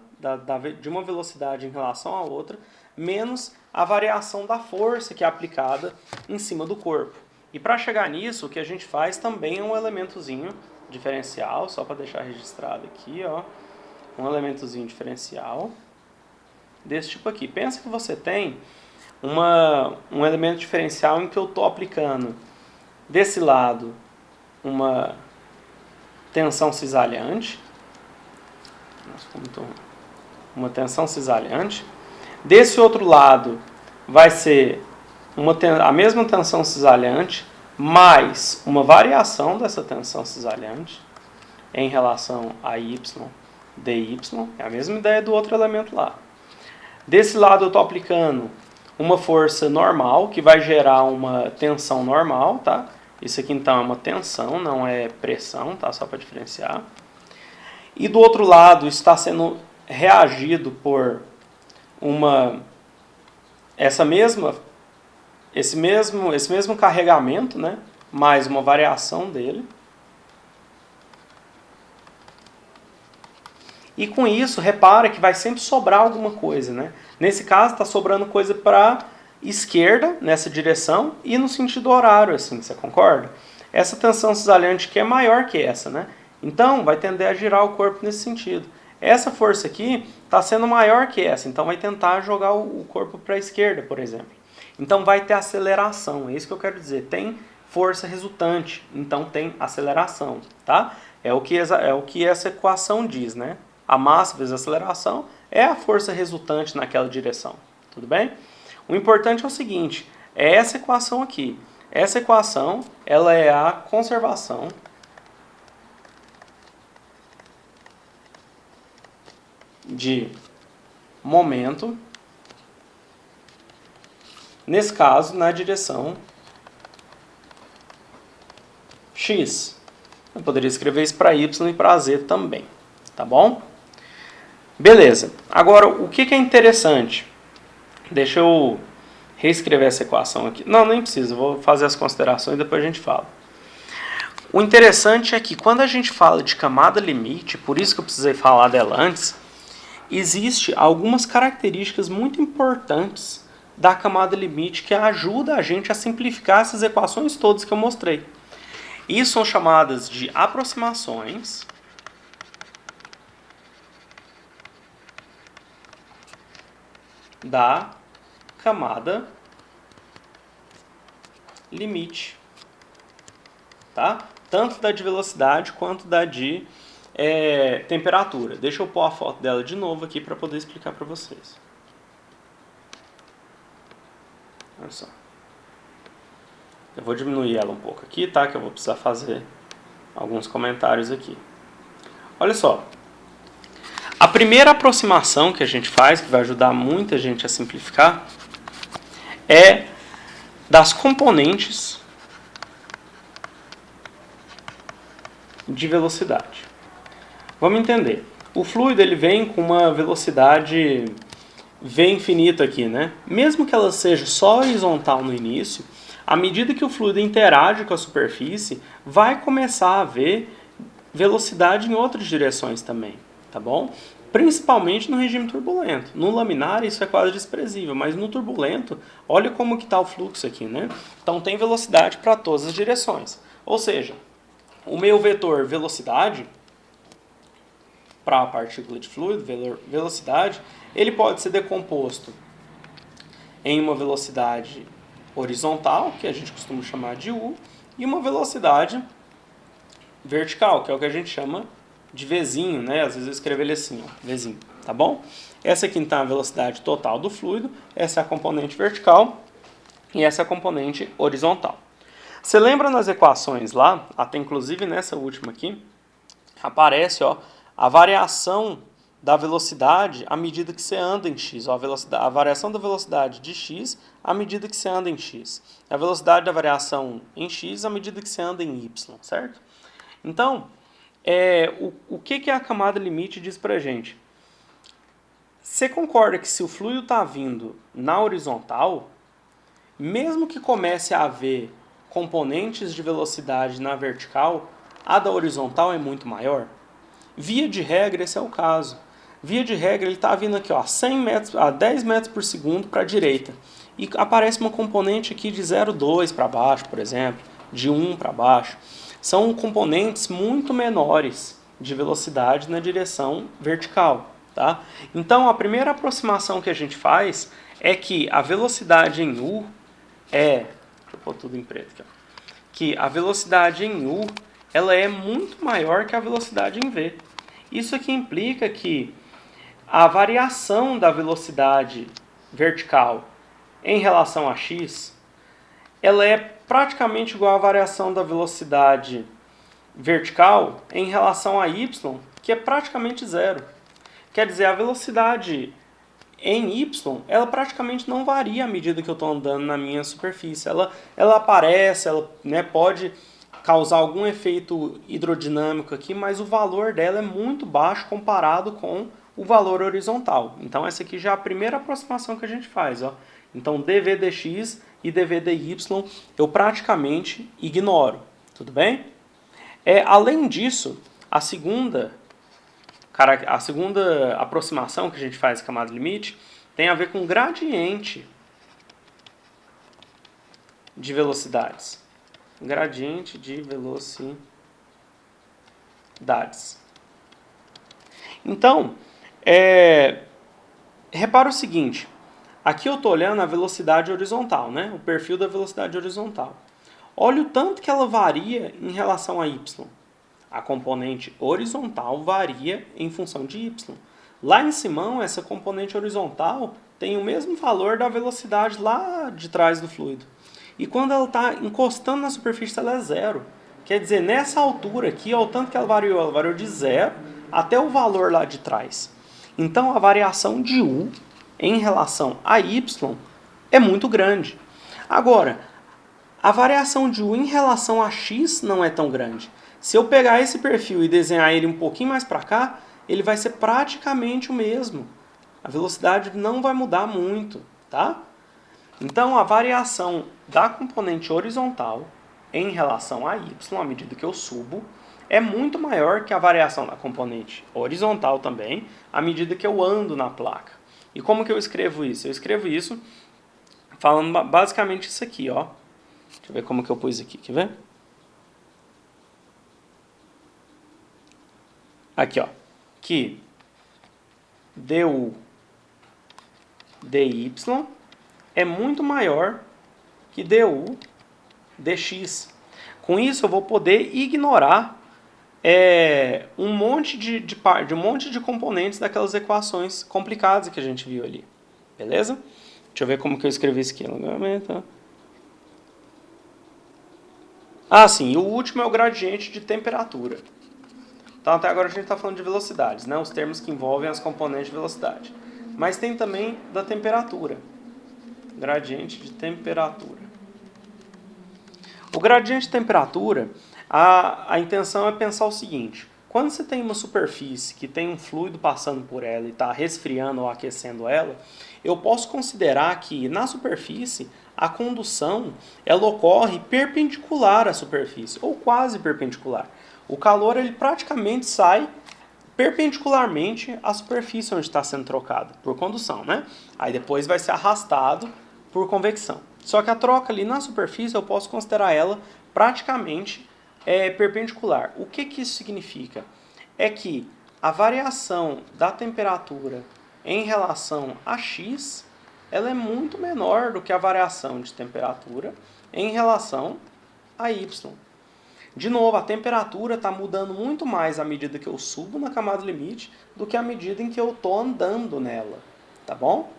de uma velocidade em relação à outra, menos a variação da força que é aplicada em cima do corpo. E para chegar nisso, o que a gente faz também é um elementozinho diferencial, só para deixar registrado aqui, ó, um elementozinho diferencial desse tipo aqui. Pensa que você tem um elemento diferencial em que eu estou aplicando desse lado uma tensão cisalhante, uma tensão cisalhante. Desse outro lado vai ser a mesma tensão cisalhante mais uma variação dessa tensão cisalhante em relação a y, dy, é a mesma ideia do outro elemento lá. Desse lado eu estou aplicando uma força normal, que vai gerar uma tensão normal, tá? Isso aqui então é uma tensão, não é pressão, tá? Só para diferenciar. E do outro lado está sendo reagido por esse mesmo carregamento, né? Mais uma variação dele. E com isso, repara que vai sempre sobrar alguma coisa, né? Nesse caso, está sobrando coisa para esquerda, nessa direção, e no sentido horário, assim, você concorda? Essa tensão cisalhante aqui é maior que essa, né? Então, vai tender a girar o corpo nesse sentido. Essa força aqui está sendo maior que essa, então vai tentar jogar o corpo para a esquerda, por exemplo. Então, vai ter aceleração, é isso que eu quero dizer. Tem força resultante, então tem aceleração, tá? É o que essa equação diz, né? A massa vezes a aceleração é a força resultante naquela direção. Tudo bem? O importante é o seguinte, é essa equação aqui. Essa equação, ela é a conservação de momento, nesse caso, na direção x. Eu poderia escrever isso para y e para z também, tá bom? Beleza. Agora, o que é interessante? Deixa eu reescrever essa equação aqui. Não, nem precisa. Vou fazer as considerações e depois a gente fala. O interessante é que quando a gente fala de camada limite, por isso que eu precisei falar dela antes, existe algumas características muito importantes da camada limite que ajuda a gente a simplificar essas equações todas que eu mostrei. Isso são chamadas de aproximações da camada limite, tá? Tanto da de velocidade quanto da de temperatura. Deixa eu pôr a foto dela de novo aqui para poder explicar para vocês. Olha só. Eu vou diminuir ela um pouco aqui, tá? Que eu vou precisar fazer alguns comentários aqui. Olha só. A primeira aproximação que a gente faz, que vai ajudar muita gente a simplificar, é das componentes de velocidade. Vamos entender. O fluido ele vem com uma velocidade V infinita aqui, né? Mesmo que ela seja só horizontal no início, à medida que o fluido interage com a superfície, vai começar a haver velocidade em outras direções também, tá bom? Principalmente no regime turbulento. No laminar isso é quase desprezível, mas no turbulento, olha como que está o fluxo aqui, né? Então tem velocidade para todas as direções. Ou seja, o meu vetor velocidade, para a partícula de fluido, velocidade, ele pode ser decomposto em uma velocidade horizontal, que a gente costuma chamar de U, e uma velocidade vertical, que é o que a gente chama de Vzinho, né? Às vezes eu escrevo ele assim, ó, Vzinho, tá bom? Essa aqui então é a velocidade total do fluido, essa é a componente vertical e essa é a componente horizontal. Você lembra nas equações lá, até inclusive nessa última aqui, aparece ó, a variação da velocidade à medida que você anda em x, ó, a variação da velocidade de x à medida que você anda em x, a velocidade da variação em x à medida que você anda em y, certo? Então, o que a camada limite diz pra gente? Você concorda que se o fluido está vindo na horizontal, mesmo que comece a haver componentes de velocidade na vertical, a da horizontal é muito maior? Via de regra, esse é o caso. Via de regra, ele está vindo aqui ó, a 10 metros por segundo para a direita. E aparece uma componente aqui de 0,2 para baixo, por exemplo, de 1 para baixo. São componentes muito menores de velocidade na direção vertical. Tá? Então, a primeira aproximação que a gente faz é que a velocidade em U deixa eu pôr tudo em preto aqui, ó, que a velocidade em U ela é muito maior que a velocidade em V. Isso aqui implica que a variação da velocidade vertical em relação a x, ela é praticamente igual à variação da velocidade vertical em relação a y, que é praticamente zero. Quer dizer, a velocidade em y, ela praticamente não varia à medida que eu estou andando na minha superfície. Ela aparece, ela pode causar algum efeito hidrodinâmico aqui, mas o valor dela é muito baixo comparado com o valor horizontal. Então essa aqui já é a primeira aproximação que a gente faz. Ó. Então dv dx e dv dy eu praticamente ignoro. Tudo bem? Além disso, a segunda aproximação que a gente faz à camada limite tem a ver com gradiente de velocidades. Gradiente de velocidades. Então, repara o seguinte, aqui eu estou olhando a velocidade horizontal, né? O perfil da velocidade horizontal. Olha o tanto que ela varia em relação a y. A componente horizontal varia em função de y. Lá em cima, essa componente horizontal tem o mesmo valor da velocidade lá de trás do fluido. E quando ela está encostando na superfície, ela é zero. Quer dizer, nessa altura aqui, ó, o tanto que ela variou de zero até o valor lá de trás. Então, a variação de U em relação a Y é muito grande. Agora, a variação de U em relação a X não é tão grande. Se eu pegar esse perfil e desenhar ele um pouquinho mais para cá, ele vai ser praticamente o mesmo. A velocidade não vai mudar muito, tá? Então, a variação da componente horizontal em relação a y, à medida que eu subo, é muito maior que a variação da componente horizontal também, à medida que eu ando na placa. E como que eu escrevo isso? Eu escrevo isso falando basicamente isso aqui, ó. Deixa eu ver como que eu pus aqui, quer ver? Aqui, ó. Que du dy é muito maior que du dx. Com isso, eu vou poder ignorar um monte de componentes daquelas equações complicadas que a gente viu ali. Beleza? Deixa eu ver como que eu escrevi isso aqui. Sim, e o último é o gradiente de temperatura. Então até agora a gente está falando de velocidades, né? Os termos que envolvem as componentes de velocidade. Mas tem também da temperatura. Gradiente de temperatura. O gradiente de temperatura, a intenção é pensar o seguinte. Quando você tem uma superfície que tem um fluido passando por ela e está resfriando ou aquecendo ela, eu posso considerar que na superfície a condução ela ocorre perpendicular à superfície, ou quase perpendicular. O calor ele praticamente sai perpendicularmente à superfície onde está sendo trocado, por condução, né? Aí depois vai ser arrastado por convecção. Só que a troca ali na superfície eu posso considerar ela praticamente perpendicular. O que isso significa? É que a variação da temperatura em relação a x, ela é muito menor do que a variação de temperatura em relação a y. De novo, a temperatura está mudando muito mais à medida que eu subo na camada limite do que à medida em que eu estou andando nela, tá bom?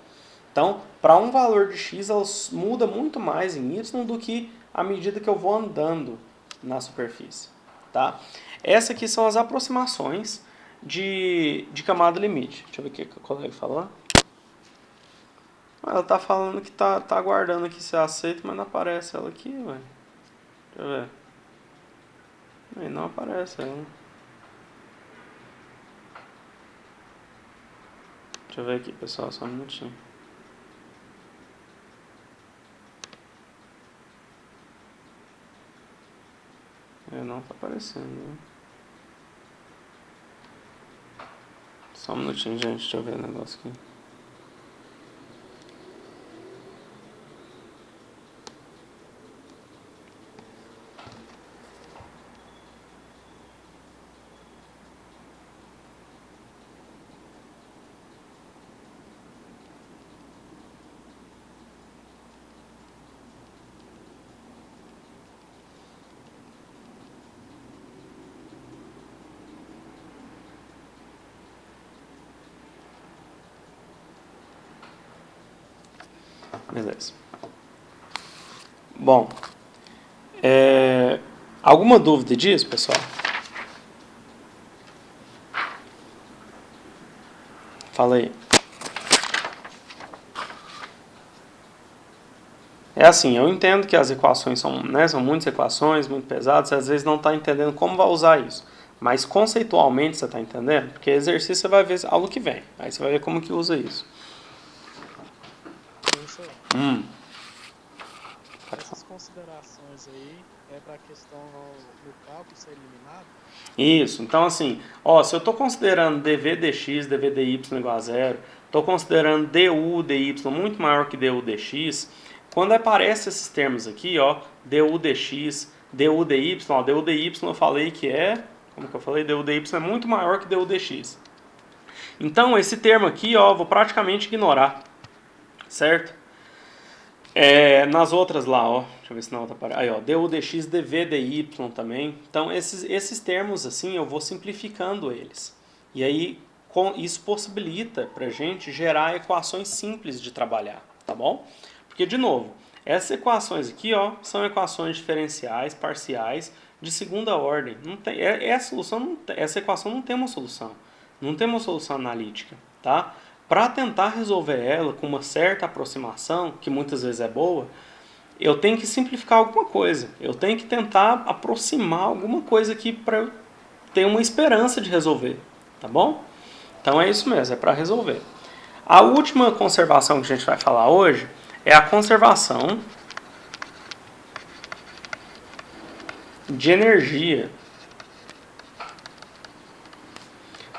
Então, para um valor de x, ela muda muito mais em y do que à medida que eu vou andando na superfície, tá? Essas aqui são as aproximações de camada limite. Deixa eu ver o que o colega falou. Ela tá falando que tá aguardando aqui ser aceito, mas não aparece ela aqui, velho. Deixa eu ver. Aí não aparece ela. Deixa eu ver aqui, pessoal, só um minutinho. Não tá aparecendo, né? Só um minutinho, gente. Deixa eu ver o negócio aqui. Beleza. Bom, alguma dúvida disso, pessoal? Fala aí. É assim, eu entendo que as equações são muitas equações, muito pesadas, você às vezes não está entendendo como vai usar isso. Mas conceitualmente você está entendendo? Porque exercício você vai ver algo que vem. Aí você vai ver como que usa isso. Essas considerações aí é para a questão do cálculo ser eliminado? Isso, então assim, se eu estou considerando dv dx, dv dy igual a zero, estou considerando du dy muito maior que du dx, quando aparecem esses termos aqui, du dx, du dy, du dy eu falei que como que eu falei? Du dy é muito maior que du dx. Então esse termo aqui, vou praticamente ignorar, certo? Nas outras lá, deixa eu ver se na outra aparece. Aí, du dx, dv dy também. Então, esses termos, assim, eu vou simplificando eles. E aí, isso possibilita pra gente gerar equações simples de trabalhar, tá bom? Porque, de novo, essas equações aqui, são equações diferenciais, parciais, de segunda ordem. Não tem, essa equação não tem uma solução. Não tem uma solução analítica, tá? Para tentar resolver ela com uma certa aproximação, que muitas vezes é boa, eu tenho que simplificar alguma coisa. Eu tenho que tentar aproximar alguma coisa aqui para eu ter uma esperança de resolver. Tá bom? Então é isso mesmo, é para resolver. A última conservação que a gente vai falar hoje é a conservação de energia.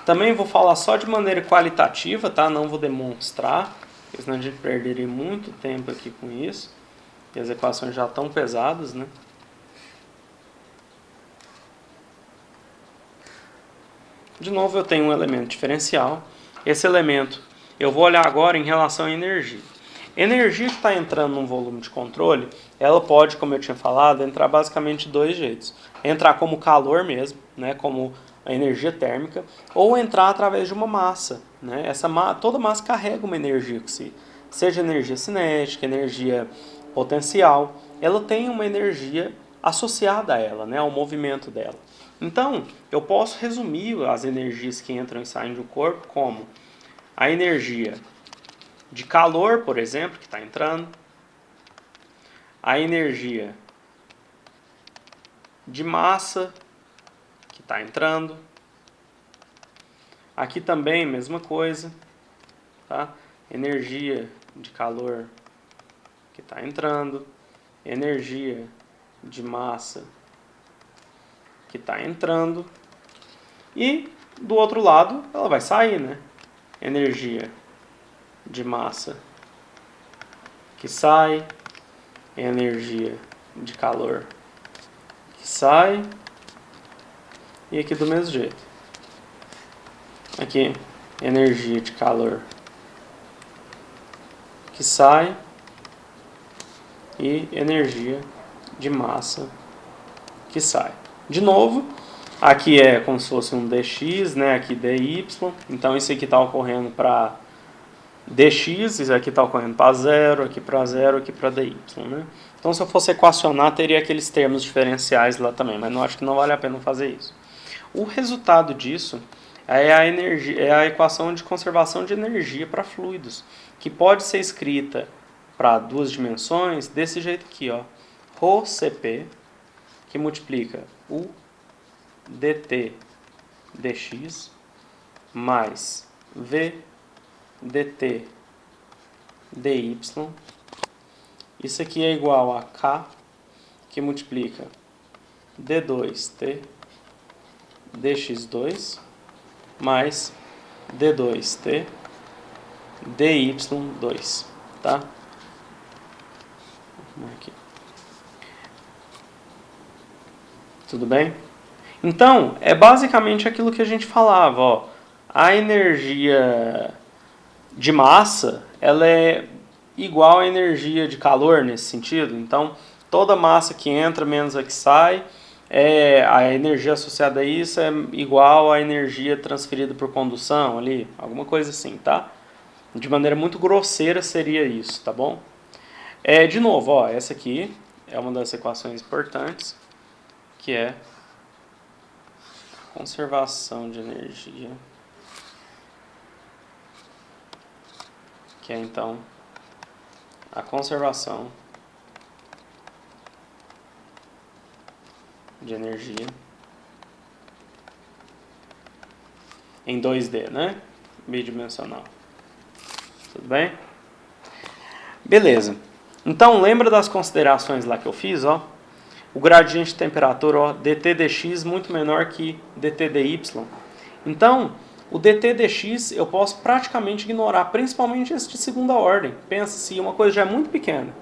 Também vou falar só de maneira qualitativa, tá? Não vou demonstrar, porque senão a gente perderia muito tempo aqui com isso. E as equações já estão pesadas, né? De novo, eu tenho um elemento diferencial. Esse elemento, eu vou olhar agora em relação à energia. Energia que está entrando num volume de controle, ela pode, como eu tinha falado, entrar basicamente de dois jeitos. Entrar como calor mesmo, né? Como a energia térmica, ou entrar através de uma massa, né? Toda massa carrega uma energia com si, seja energia cinética, energia potencial, ela tem uma energia associada a ela, né? Ao movimento dela. Então, eu posso resumir as energias que entram e saem do corpo como a energia de calor, por exemplo, que está entrando, a energia de massa, que está entrando, aqui também, mesma coisa, tá? Energia de calor que está entrando, energia de massa que está entrando, e do outro lado ela vai sair, né? Energia de massa que sai, energia de calor que sai, e aqui do mesmo jeito. Aqui, energia de calor que sai e energia de massa que sai. De novo, aqui é como se fosse um dx, né? Aqui dy, então isso aqui está ocorrendo para dx, isso aqui está ocorrendo para zero, aqui para zero, aqui para dy, né? Então se eu fosse equacionar, teria aqueles termos diferenciais lá também, mas não acho que não vale a pena fazer isso. O resultado disso é a equação de conservação de energia para fluidos, que pode ser escrita para duas dimensões desse jeito aqui, ó. ρCp, que multiplica o dt dx mais v dt dy. Isso aqui é igual a k, que multiplica d2t dx2 mais d2t dy2, tá? Aqui. Tudo bem? Então, é basicamente aquilo que a gente falava, ó. A energia de massa, ela é igual à energia de calor nesse sentido. Então, toda massa que entra menos a que sai, a energia associada a isso é igual à energia transferida por condução ali, alguma coisa assim, tá? De maneira muito grosseira seria isso, tá bom? De novo, ó, essa aqui é uma das equações importantes, que é conservação de energia, que é então a conservação de energia em 2D, né? Bidimensional. Tudo bem? Beleza. Então, lembra das considerações lá que eu fiz, ó? O gradiente de temperatura, ó, dt dx muito menor que dt dy. Então, o dt dx eu posso praticamente ignorar, principalmente esse de segunda ordem. Pensa se uma coisa já é muito pequena.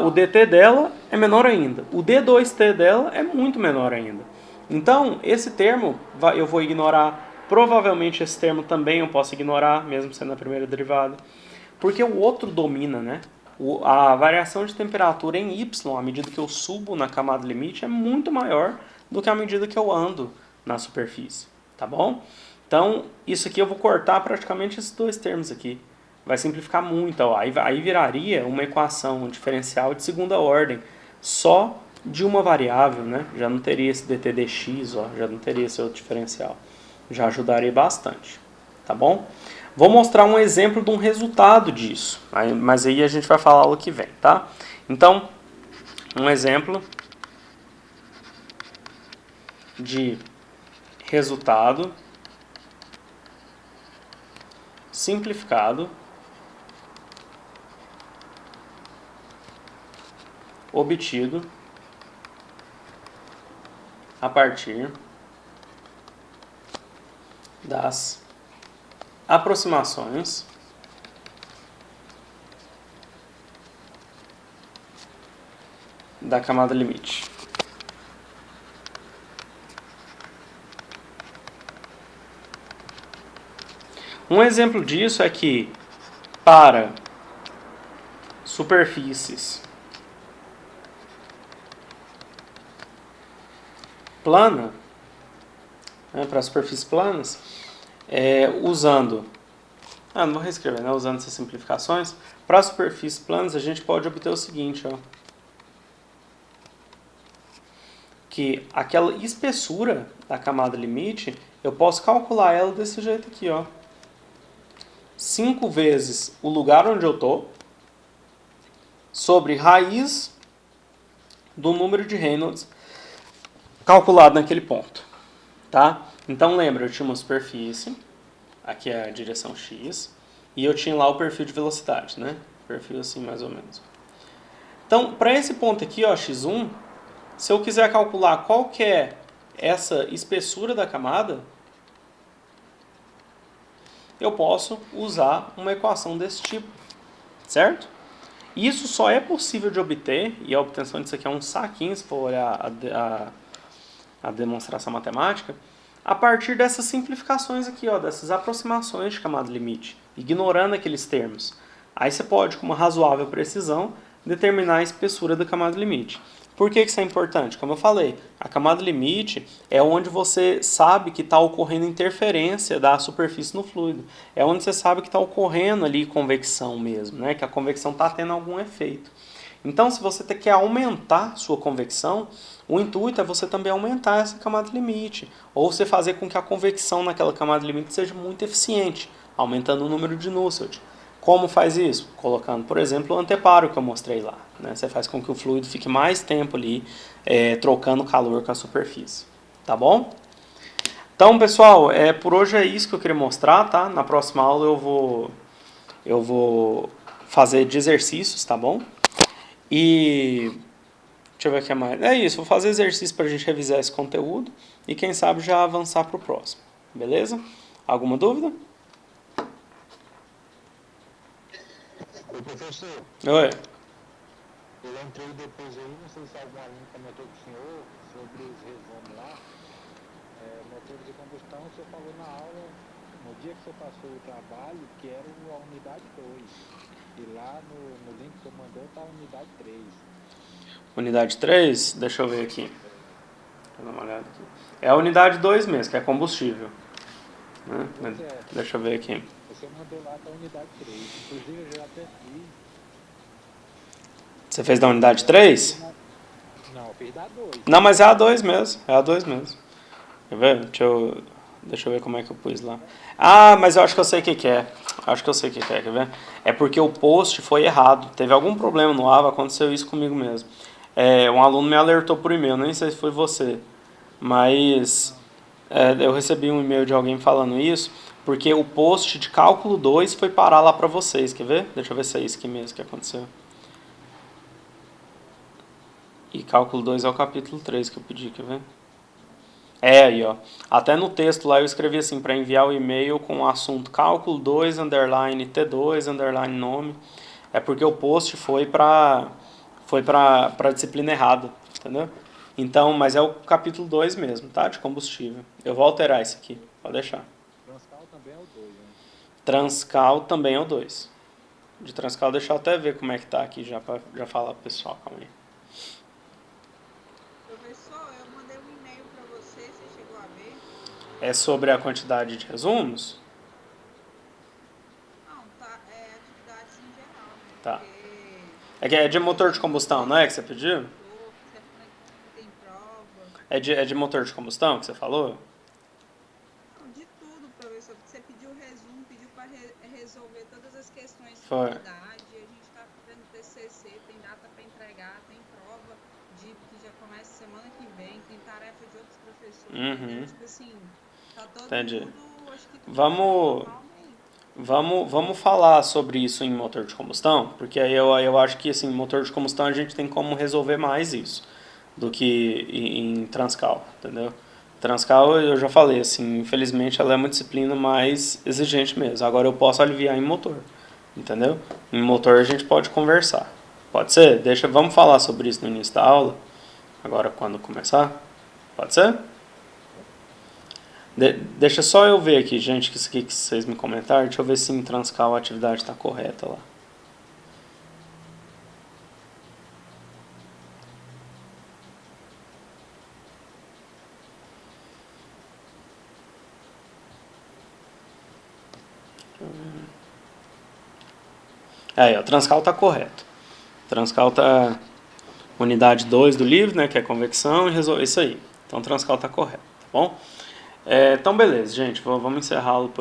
O dt dela é menor ainda. O d2t dela é muito menor ainda. Então, esse termo eu vou ignorar. Provavelmente esse termo também eu posso ignorar, mesmo sendo a primeira derivada. Porque o outro domina, né? A variação de temperatura em y, à medida que eu subo na camada limite, é muito maior do que à medida que eu ando na superfície. Tá bom? Então, isso aqui eu vou cortar praticamente esses dois termos aqui. Vai simplificar muito. Ó. Aí viraria uma equação diferencial de segunda ordem, só de uma variável, né? Já não teria esse dt dx, ó, já não teria esse outro diferencial. Já ajudaria bastante. Tá bom? Vou mostrar um exemplo de um resultado disso, mas aí a gente vai falar o que vem, tá? Então, um exemplo de resultado simplificado obtido a partir das aproximações da camada limite. Um exemplo disso é que para superfícies plana, né, para superfícies planas, usando, não vou reescrever, né, usando essas simplificações, para superfícies planas a gente pode obter o seguinte, ó, que aquela espessura da camada limite, eu posso calcular ela desse jeito aqui, ó. 5 vezes o lugar onde eu tô sobre raiz do número de Reynolds calculado naquele ponto, tá? Então lembra, eu tinha uma superfície, aqui é a direção x, e eu tinha lá o perfil de velocidade, né? Perfil assim mais ou menos. Então, para esse ponto aqui, ó, x1, se eu quiser calcular qual que é essa espessura da camada, eu posso usar uma equação desse tipo, certo? Isso só é possível de obter, e a obtenção disso aqui é um saquinho, se for olhar a demonstração matemática, a partir dessas simplificações aqui, ó, dessas aproximações de camada limite, ignorando aqueles termos. Aí você pode, com uma razoável precisão, determinar a espessura da camada limite. Por que isso é importante? Como eu falei, a camada limite é onde você sabe que está ocorrendo interferência da superfície no fluido. É onde você sabe que está ocorrendo ali convecção mesmo, né? Que a convecção está tendo algum efeito. Então, se você quer aumentar sua convecção, o intuito é você também aumentar essa camada limite. Ou você fazer com que a convecção naquela camada limite seja muito eficiente, aumentando o número de Nusselt. Como faz isso? Colocando, por exemplo, o anteparo que eu mostrei lá. Né? Você faz com que o fluido fique mais tempo ali trocando calor com a superfície. Tá bom? Então, pessoal, por hoje é isso que eu queria mostrar. Tá? Na próxima aula eu vou fazer de exercícios, tá bom? E deixa eu ver o que mais. É isso, vou fazer exercício para a gente revisar esse conteúdo e quem sabe já avançar para o próximo. Beleza? Alguma dúvida? Oi, professor. Oi. Eu entrei depois aí, não sei se algum aluno comentou com o senhor sobre os resumos lá. Motores de combustão, o senhor falou na aula, no dia que o senhor passou o trabalho, que era a unidade 2. E lá no link que eu mandou está a unidade 3. Unidade 3? Deixa eu ver aqui. Vou dar uma olhada aqui. É a unidade 2 mesmo, que é combustível. Né? Deixa eu ver aqui. Você mandou lá para a unidade 3. Inclusive eu já até fiz. Você fez da unidade 3? Não, eu fiz da 2. Não, mas é a 2 mesmo. É a 2 mesmo. Quer ver? Deixa eu ver como é que eu pus lá. Ah, mas eu acho que eu sei o que é. Acho que eu sei o que é, quer ver? É porque o post foi errado. Teve algum problema no AVA, aconteceu isso comigo mesmo. Um aluno me alertou por e-mail, nem sei se foi você. Mas eu recebi um e-mail de alguém falando isso, porque o post de cálculo 2 foi parar lá pra vocês, quer ver? Deixa eu ver se é isso aqui mesmo que aconteceu. E cálculo 2 é o capítulo 3 que eu pedi, quer ver? Aí, ó. Até no texto lá eu escrevi assim, para enviar o e-mail com o assunto cálculo 2, underline T2, underline nome. É porque o post foi para disciplina errada, entendeu? Então, mas é o capítulo 2 mesmo, tá? De combustível. Eu vou alterar isso aqui, pode deixar. Transcal também é o 2, né? Transcal também é o 2. De Transcal, deixa eu até ver como é que tá aqui já para já falar pro pessoal, calma aí. Professor, eu mandei um e-mail para você chegou a ver? É sobre a quantidade de resumos? Não, tá, atividades em geral, né? Tá. Porque É que é de motor de combustão, não é que você pediu? tem prova. É de motor de combustão que você falou? Não, de tudo, professor. Você pediu o resumo, pediu para resolver todas as questões de Foi. quantidade. A gente está fazendo TCC, tem data para entregar, tem prova que já começa semana que vem, tem tarefa de outros professores. Uhum. Tipo assim, tá todo Entendi. mundo, acho que tudo Vamos- normalmente. Vamos falar sobre isso em motor de combustão, porque aí eu acho que assim, motor de combustão a gente tem como resolver mais isso do que em Transcal, entendeu? Transcal eu já falei, assim, infelizmente ela é uma disciplina mais exigente mesmo. Agora eu posso aliviar em motor, entendeu? Em motor a gente pode conversar. Pode ser? Vamos falar sobre isso no início da aula, agora quando começar? Pode ser? Deixa só eu ver aqui, gente, que isso aqui que vocês me comentaram. Deixa eu ver se em Transcal a atividade está correta lá. Aí, ó, Transcal está correto. Transcal tá unidade 2 do livro, né, que é convecção, e resolver isso aí. Então o Transcal está correto, tá bom? Então beleza, gente, vamos encerrá-lo por